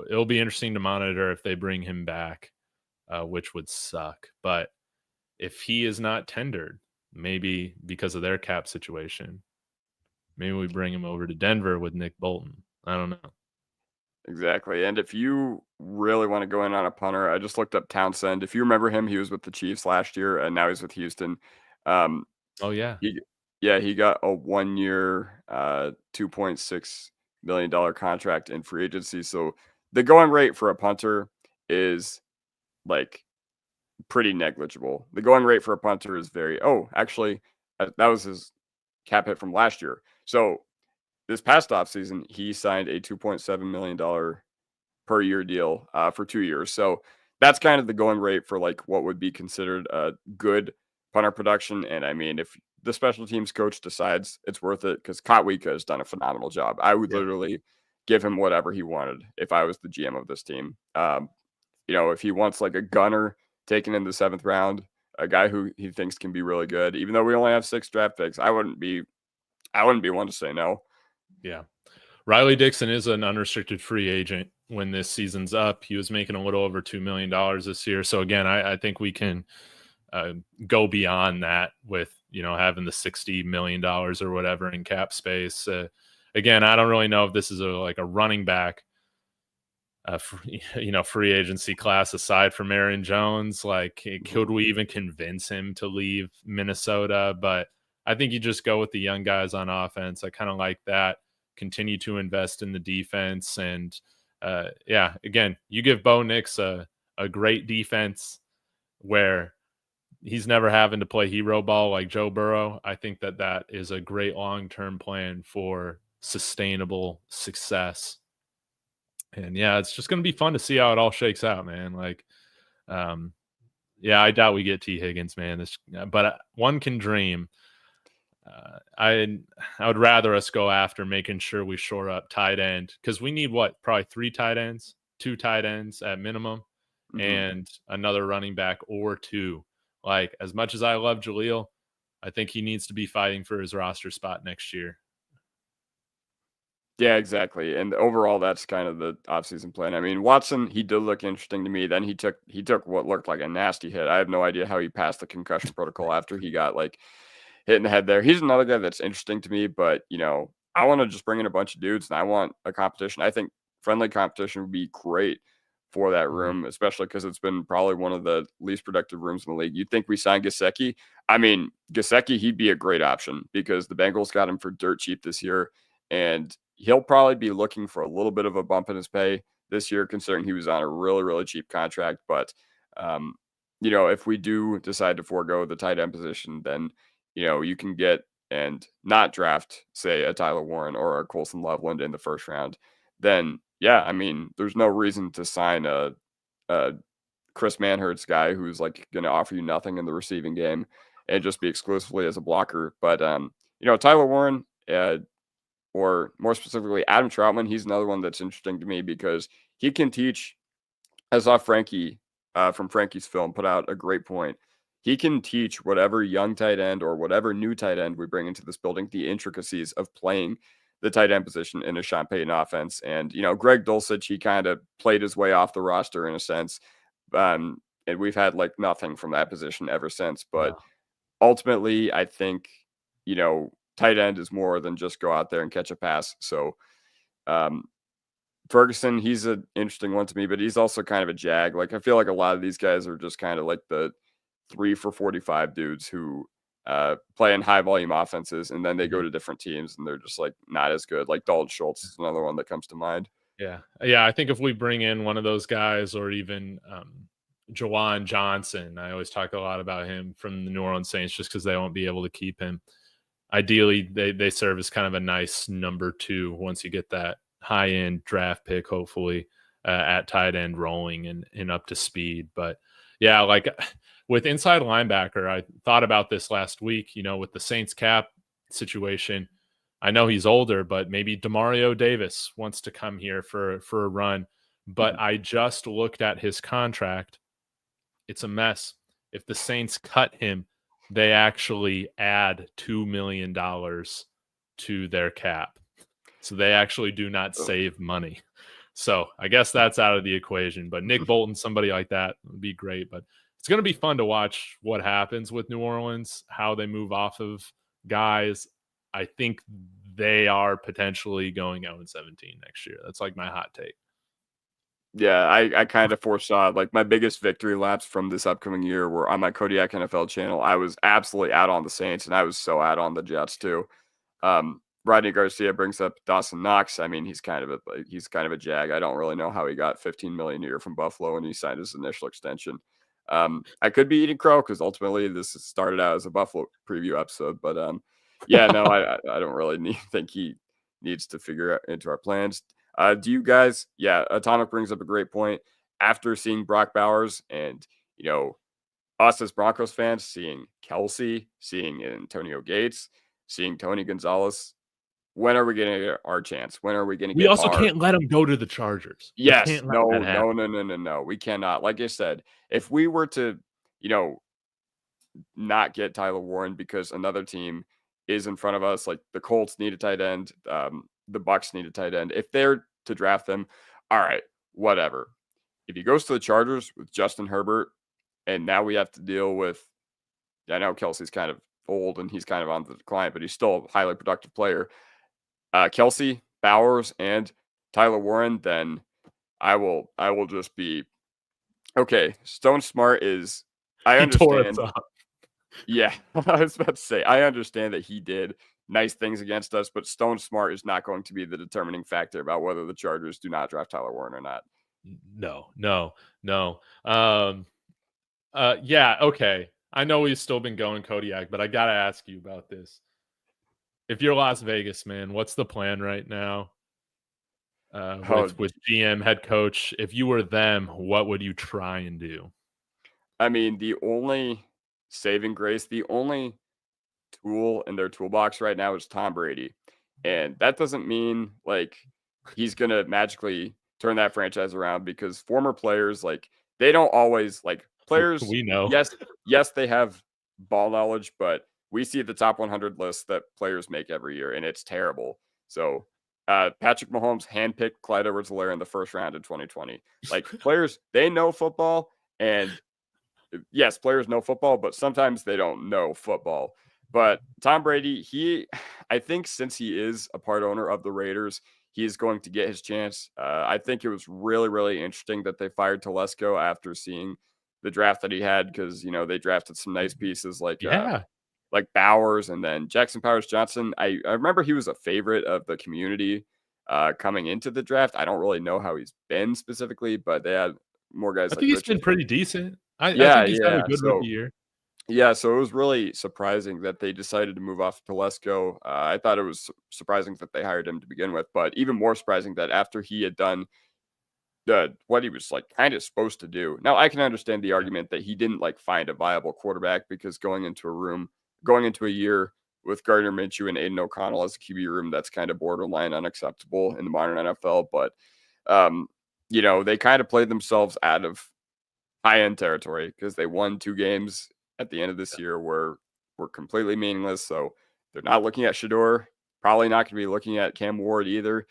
it'll be interesting to monitor if they bring him back, which would suck. But if he is not tendered, maybe because of their cap situation, maybe we bring him over to Denver with Nick Bolton. I don't know. Exactly. And if you really want to go in on a punter, I just looked up Townsend. If you remember him, he was with the Chiefs last year, and now he's with Houston. Um, Oh yeah, he got a 1-year, $2.6 million contract in free agency. So the going rate for a punter is like pretty negligible. The going rate for a punter is actually, that was his cap hit from last year. So this past offseason, he signed a $2.7 million per year deal for 2 years. So that's kind of the going rate for like what would be considered a good punter production. And I mean, if the special teams coach decides it's worth it, because Kotwika has done a phenomenal job, I would literally give him whatever he wanted if I was the GM of this team. If he wants like a gunner taken in the 7th round, a guy who he thinks can be really good, even though we only have 6 draft picks, I wouldn't be one to say no. yeah. Riley Dixon is an unrestricted free agent when this season's up. He was making a little over $2 million this year. So again, I think we can go beyond that with, having the $60 million or whatever in cap space. Again, I don't really know if this is like a running back, free agency class aside from Aaron Jones. Like, could we even convince him to leave Minnesota? But I think you just go with the young guys on offense. I kind of like that. Continue to invest in the defense. And again, you give Bo Nix a great defense where he's never having to play hero ball like Joe Burrow. I think that is a great long-term plan for sustainable success. And yeah, it's just going to be fun to see how it all shakes out, man. Like, I doubt we get T. Higgins, man. But one can dream. I would rather us go after making sure we shore up tight end, because we need probably 3 tight ends, 2 tight ends at minimum, and another running back or 2. Like, as much as I love Jaleel, I think he needs to be fighting for his roster spot next year. Yeah, exactly. And overall, that's kind of the offseason plan. I mean, Watson, he did look interesting to me. Then he took what looked like a nasty hit. I have no idea how he passed the concussion protocol after he got like hit in the head there. He's another guy that's interesting to me, but I want to just bring in a bunch of dudes, and I want a competition. I think friendly competition would be great for that room, especially because it's been probably one of the least productive rooms in the league. You'd think we signed Gesicki. I mean, Gesicki, he'd be a great option because the Bengals got him for dirt cheap this year, and he'll probably be looking for a little bit of a bump in his pay this year, considering he was on a really, really cheap contract. But, if we do decide to forego the tight end position, then, you can get and not draft, say, a Tyler Warren or a Colson Loveland in the 1st round. Then, I mean, there's no reason to sign a Chris Manhertz guy who's like going to offer you nothing in the receiving game and just be exclusively as a blocker. But, Tyler Warren, or more specifically, Adam Troutman, he's another one that's interesting to me because he can teach. I saw Frankie from Frankie's film put out a great point. He can teach whatever young tight end or whatever new tight end we bring into this building the intricacies of playing the tight end position in a Sean Payton offense. And, Greg Dulcich, he kind of played his way off the roster in a sense. And we've had like nothing from that position ever since. But No. ultimately, I think, tight end is more than just go out there and catch a pass. So, Ferguson, he's an interesting one to me, but he's also kind of a jag. Like, I feel like a lot of these guys are just kind of like the 3 for 45 dudes who play in high volume offenses, and then they go to different teams and they're just like not as good. Like Dalton Schultz is another one that comes to mind. Yeah. Yeah. I think if we bring in one of those guys, or even Jawan Johnson, I always talk a lot about him from the New Orleans Saints just because they won't be able to keep him. Ideally, they serve as kind of a nice number 2 once you get that high end draft pick, hopefully at tight end rolling and up to speed. But yeah, like with inside linebacker, I thought about this last week, with the Saints cap situation. I know he's older, but maybe Demario Davis wants to come here for a run. But I just looked at his contract. It's a mess. If the Saints cut him, they actually add $2 million to their cap. So they actually do not save money. So I guess that's out of the equation. But Nick Bolton, somebody like that would be great. But it's going to be fun to watch what happens with New Orleans, how they move off of guys. I think they are potentially going 0-17 next year. That's like my hot take. Yeah, I kind of foresaw like my biggest victory laps from this upcoming year were on my Kodiak NFL channel. I was absolutely out on the Saints, and I was so out on the Jets too. Rodney Garcia brings up Dawson Knox. I mean, he's kind of a jag. I don't really know how he got $15 million a year from Buffalo when he signed his initial extension. I could be eating crow because ultimately this started out as a Buffalo preview episode, but yeah, no, I don't really think he needs to figure out into our plans. Do you guys? Yeah, Atomic brings up a great point. After seeing Brock Bowers and us as Broncos fans, seeing Kelsey, seeing Antonio Gates, seeing Tony Gonzalez, when are we going to get our chance? When are we going to We get also our? can't let him go to the Chargers. We Yes, can't let no, that no, happen. no, no, no, no. We cannot. Like I said, if we were to, not get Tyler Warren because another team is in front of us, like the Colts need a tight end, the Bucks need a tight end. If they're to draft them, all right, whatever. If he goes to the Chargers with Justin Herbert, and now we have to deal with, I know Kelsey's kind of old and he's kind of on the decline, but he's still a highly productive player. Kelsey, Bowers, and Tyler Warren, then I will just be okay. Stone Smart is, I He tore us understand. up. Yeah, I was about to say, I understand that he did nice things against us, but Stone Smart is not going to be the determining factor about whether the Chargers do not draft Tyler Warren or not. No. Yeah, okay. I know we've still been going Kodiak, but I got to ask you about this. If you're Las Vegas, man, what's the plan right now? With GM, head coach, if you were them, what would you try and do? I mean, the only saving grace, the only tool in their toolbox right now is Tom Brady. And that doesn't mean like he's going to magically turn that franchise around, because former players, like, they don't always, like, players, We know. yes, they have ball knowledge, but we see the top 100 lists that players make every year, and it's terrible. So Patrick Mahomes handpicked Clyde Edwards-Helaire in the first round in 2020. Like, players, they know football, and yes, players know football, but sometimes they don't know football. But Tom Brady, I think since he is a part owner of the Raiders, he's going to get his chance. I think it was really, really interesting that they fired Telesco after seeing the draft that he had, because, they drafted some nice pieces like Bowers, and then Jackson Powers Johnson. I remember he was a favorite of the community coming into the draft. I don't really know how he's been specifically, but they had more guys I like think he's Richard. been pretty decent. I Yeah, think he's had a yeah. good rookie year. Yeah, so it was really surprising that they decided to move off Telesco. I thought it was surprising that they hired him to begin with, but even more surprising that after he had done what he was like kind of supposed to do. Now, I can understand the argument that he didn't like find a viable quarterback, because going into a year with Gardner Minshew and Aiden O'Connell as a QB room, that's kind of borderline unacceptable in the modern NFL. But they kind of played themselves out of high-end territory, because they won 2 games at the end of this year were completely meaningless. So they're not looking at Shador. Probably not going to be looking at Cam Ward either.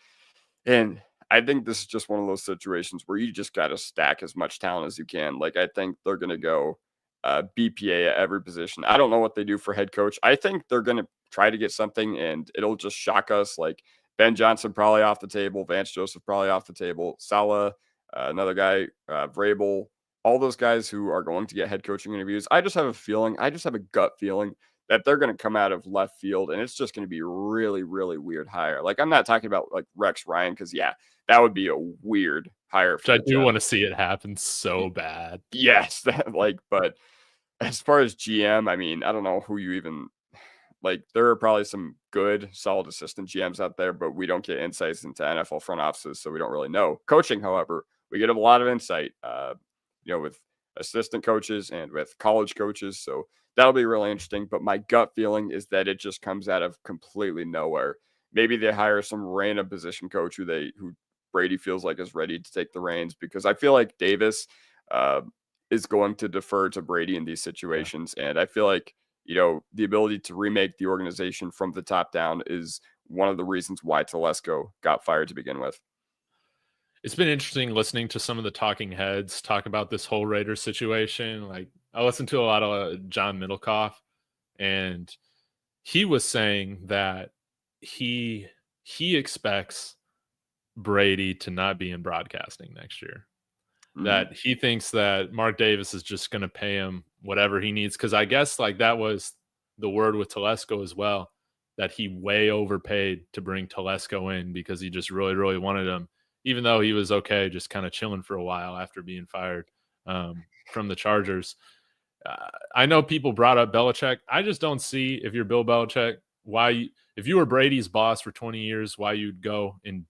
And I think this is just one of those situations where you just got to stack as much talent as you can. Like, I think they're going to go BPA at every position. I don't know what they do for head coach. I think they're going to try to get something, and it'll just shock us. Like, Ben Johnson probably off the table, Vance Joseph probably off the table, Salah, another guy, Vrabel, all those guys who are going to get head coaching interviews. I just have a gut feeling that they're going to come out of left field, and it's just going to be really, really weird hire. Like, I'm not talking about like Rex Ryan, because that would be a weird hire Which for I the do Jets. want to see it happen so bad. Yes, but as far as GM, I mean, I don't know who you even like. There are probably some good, solid assistant GMs out there, but we don't get insights into NFL front offices, so we don't really know. Coaching, however, we get a lot of insight, with assistant coaches and with college coaches. So that'll be really interesting. But my gut feeling is that it just comes out of completely nowhere. Maybe they hire some random position coach who Brady feels like is ready to take the reins, because I feel like Davis is going to defer to Brady in these situations. And I feel like, the ability to remake the organization from the top down is one of the reasons why Telesco got fired to begin with. It's been interesting listening to some of the talking heads talk about this whole Raiders situation. Like, I listened to a lot of John Middlecoff, and he was saying that he expects Brady to not be in broadcasting next year. That he thinks that Mark Davis is just going to pay him whatever he needs. Because I guess like that was the word with Telesco as well, that he way overpaid to bring Telesco in because he just really, really wanted him, even though he was okay just kind of chilling for a while after being fired from the Chargers. I know people brought up Belichick. I just don't see, if you're Bill Belichick, if you were Brady's boss for 20 years, why you'd go and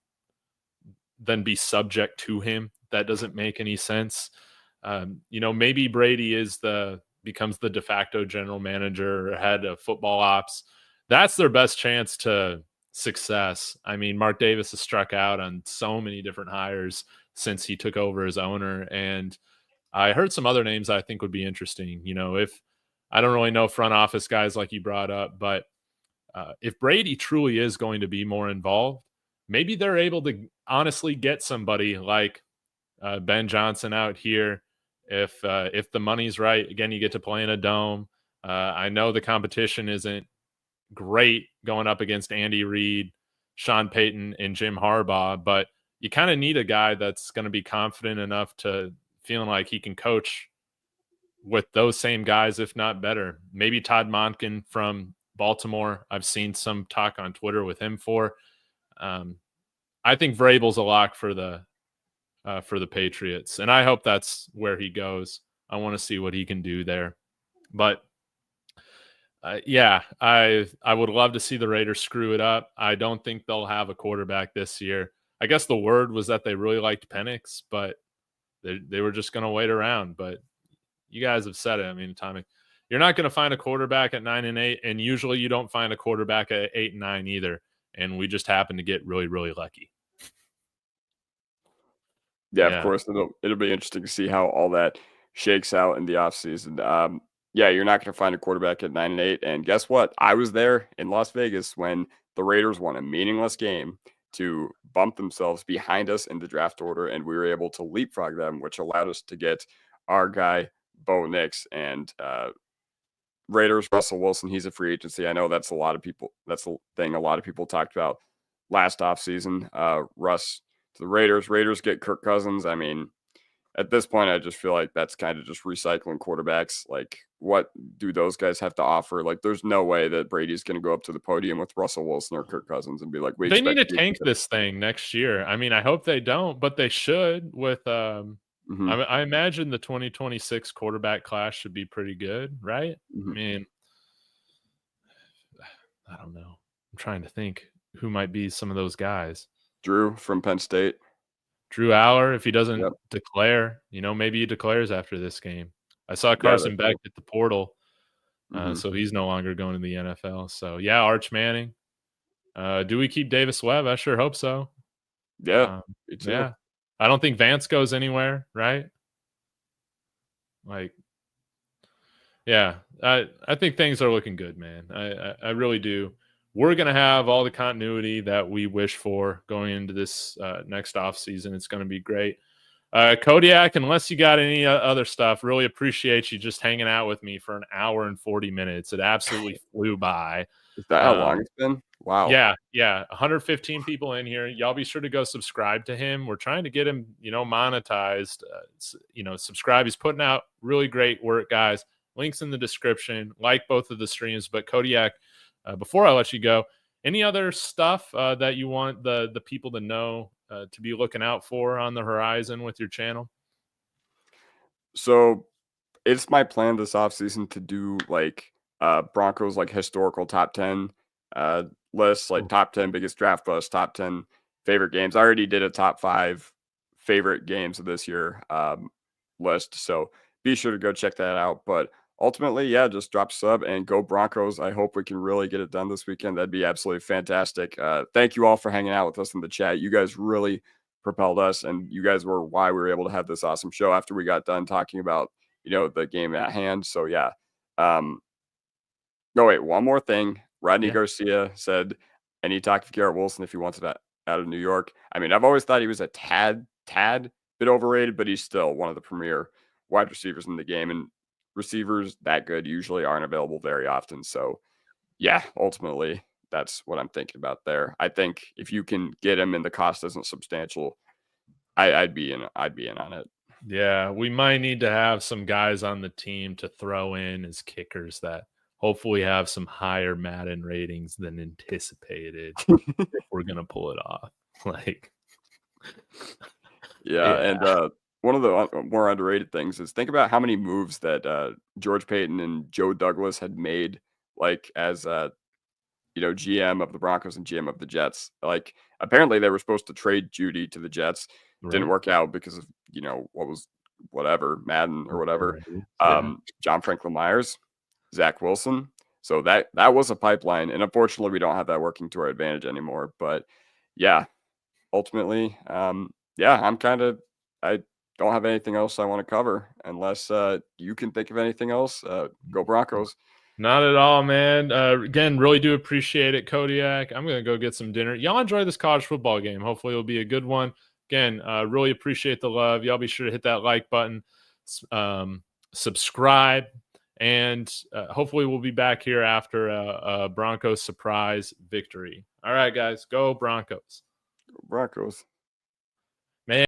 then be subject to him. That doesn't make any sense. Maybe Brady becomes the de facto general manager or head of football ops. That's their best chance to success. I mean, Mark Davis has struck out on so many different hires since he took over as owner. And I heard some other names I think would be interesting. If I don't really know front office guys like you brought up, but if Brady truly is going to be more involved, maybe they're able to honestly get somebody like Ben Johnson out here. If the money's right, again, you get to play in a dome. I know the competition isn't great going up against Andy Reid, Sean Payton, and Jim Harbaugh, but you kind of need a guy that's going to be confident enough to feeling like he can coach with those same guys, if not better. Maybe Todd Monken from Baltimore. I've seen some talk on Twitter with him for. I think Vrabel's a lock for the Patriots, and I hope that's where he goes. I want to see what he can do there. But I would love to see the Raiders screw it up. I don't think they'll have a quarterback this year. I guess the word was that they really liked Penix, but they were just going to wait around. But you guys have said it. I mean, Tommy, you're not going to find a quarterback at 9-8, and usually you don't find a quarterback at 8-9 either. And we just happen to get really, really lucky. Yeah, of course. It'll be interesting to see how all that shakes out in the offseason. You're not going to find a quarterback at 9-8. And guess what? I was there in Las Vegas when the Raiders won a meaningless game to bump themselves behind us in the draft order, and we were able to leapfrog them, which allowed us to get our guy Bo Nix. And Raiders, Russell Wilson, he's a free agency. I know that's the thing a lot of people talked about last offseason. Russ to the Raiders get Kirk Cousins. I mean, at this point, I just feel like that's kind of just recycling quarterbacks. Like, what do those guys have to offer? Like, there's no way that Brady's going to go up to the podium with Russell Wilson or Kirk Cousins and be like, they need to tank this thing next year. I mean, I hope they don't, but they should. With I imagine the 2026 quarterback class should be pretty good, right? I mean, I don't know. I'm trying to think who might be some of those guys. Drew from Penn State. Drew Aller, if he doesn't declare, maybe he declares after this game. I saw Carson Beck at the portal, so he's no longer going to the NFL. So, Arch Manning. Do we keep Davis Webb? I sure hope so. Yeah. I don't think Vance goes anywhere, right? Like, I think things are looking good, man. I really do. we're going to have all the continuity that we wish for going into this next offseason. It's going to be great. Kodiak, unless you got any other stuff, really appreciate you just hanging out with me for an hour and 40 minutes. It absolutely flew by. Is that how long it's been? Wow. Yeah. 115 people in here. Y'all be sure to go subscribe to him. We're trying to get him, monetized. Subscribe. He's putting out really great work, guys. Links in the description. Like both of the streams. But Kodiak, before I let you go, any other stuff that you want the people to know to be looking out for on the horizon with your channel? So it's my plan this offseason to do like Broncos like historical top 10 lists, like top 10 biggest draft busts, top 10 favorite games. I already did a top 5 favorite games of this year list. So be sure to go check that out. But ultimately, yeah, just drop a sub and go Broncos. I hope we can really get it done this weekend. That'd be absolutely fantastic. Thank you all for hanging out with us in the chat. You guys really propelled us, and you guys were why we were able to have this awesome show after we got done talking about, the game at hand. So yeah. No, wait, one more thing. Rodney Garcia said, any talk of Garrett Wilson if he wants it out of New York. I mean, I've always thought he was a tad bit overrated, but he's still one of the premier wide receivers in the game, and receivers that good usually aren't available very often. So yeah, ultimately that's what I'm thinking about there. I think if you can get him and the cost isn't substantial, I'd be in on it. Yeah, we might need to have some guys on the team to throw in as kickers that hopefully have some higher Madden ratings than anticipated if we're gonna pull it off. And one of the more underrated things is think about how many moves that George Payton and Joe Douglas had made, like as GM of the Broncos and GM of the Jets. Like apparently they were supposed to trade Judy to the Jets. Right. Didn't work out because of whatever Madden or whatever. Yeah. John Franklin Myers, Zach Wilson. So that was a pipeline, and unfortunately we don't have that working to our advantage anymore. But yeah, ultimately, I don't have anything else I want to cover unless you can think of anything else. Go Broncos. Not at all, man. Again, really do appreciate it, Kodiak. I'm going to go get some dinner. Y'all enjoy this college football game. Hopefully it'll be a good one. Again, really appreciate the love. Y'all be sure to hit that like button, subscribe, and hopefully we'll be back here after a Broncos surprise victory. All right, guys, go Broncos. Go Broncos.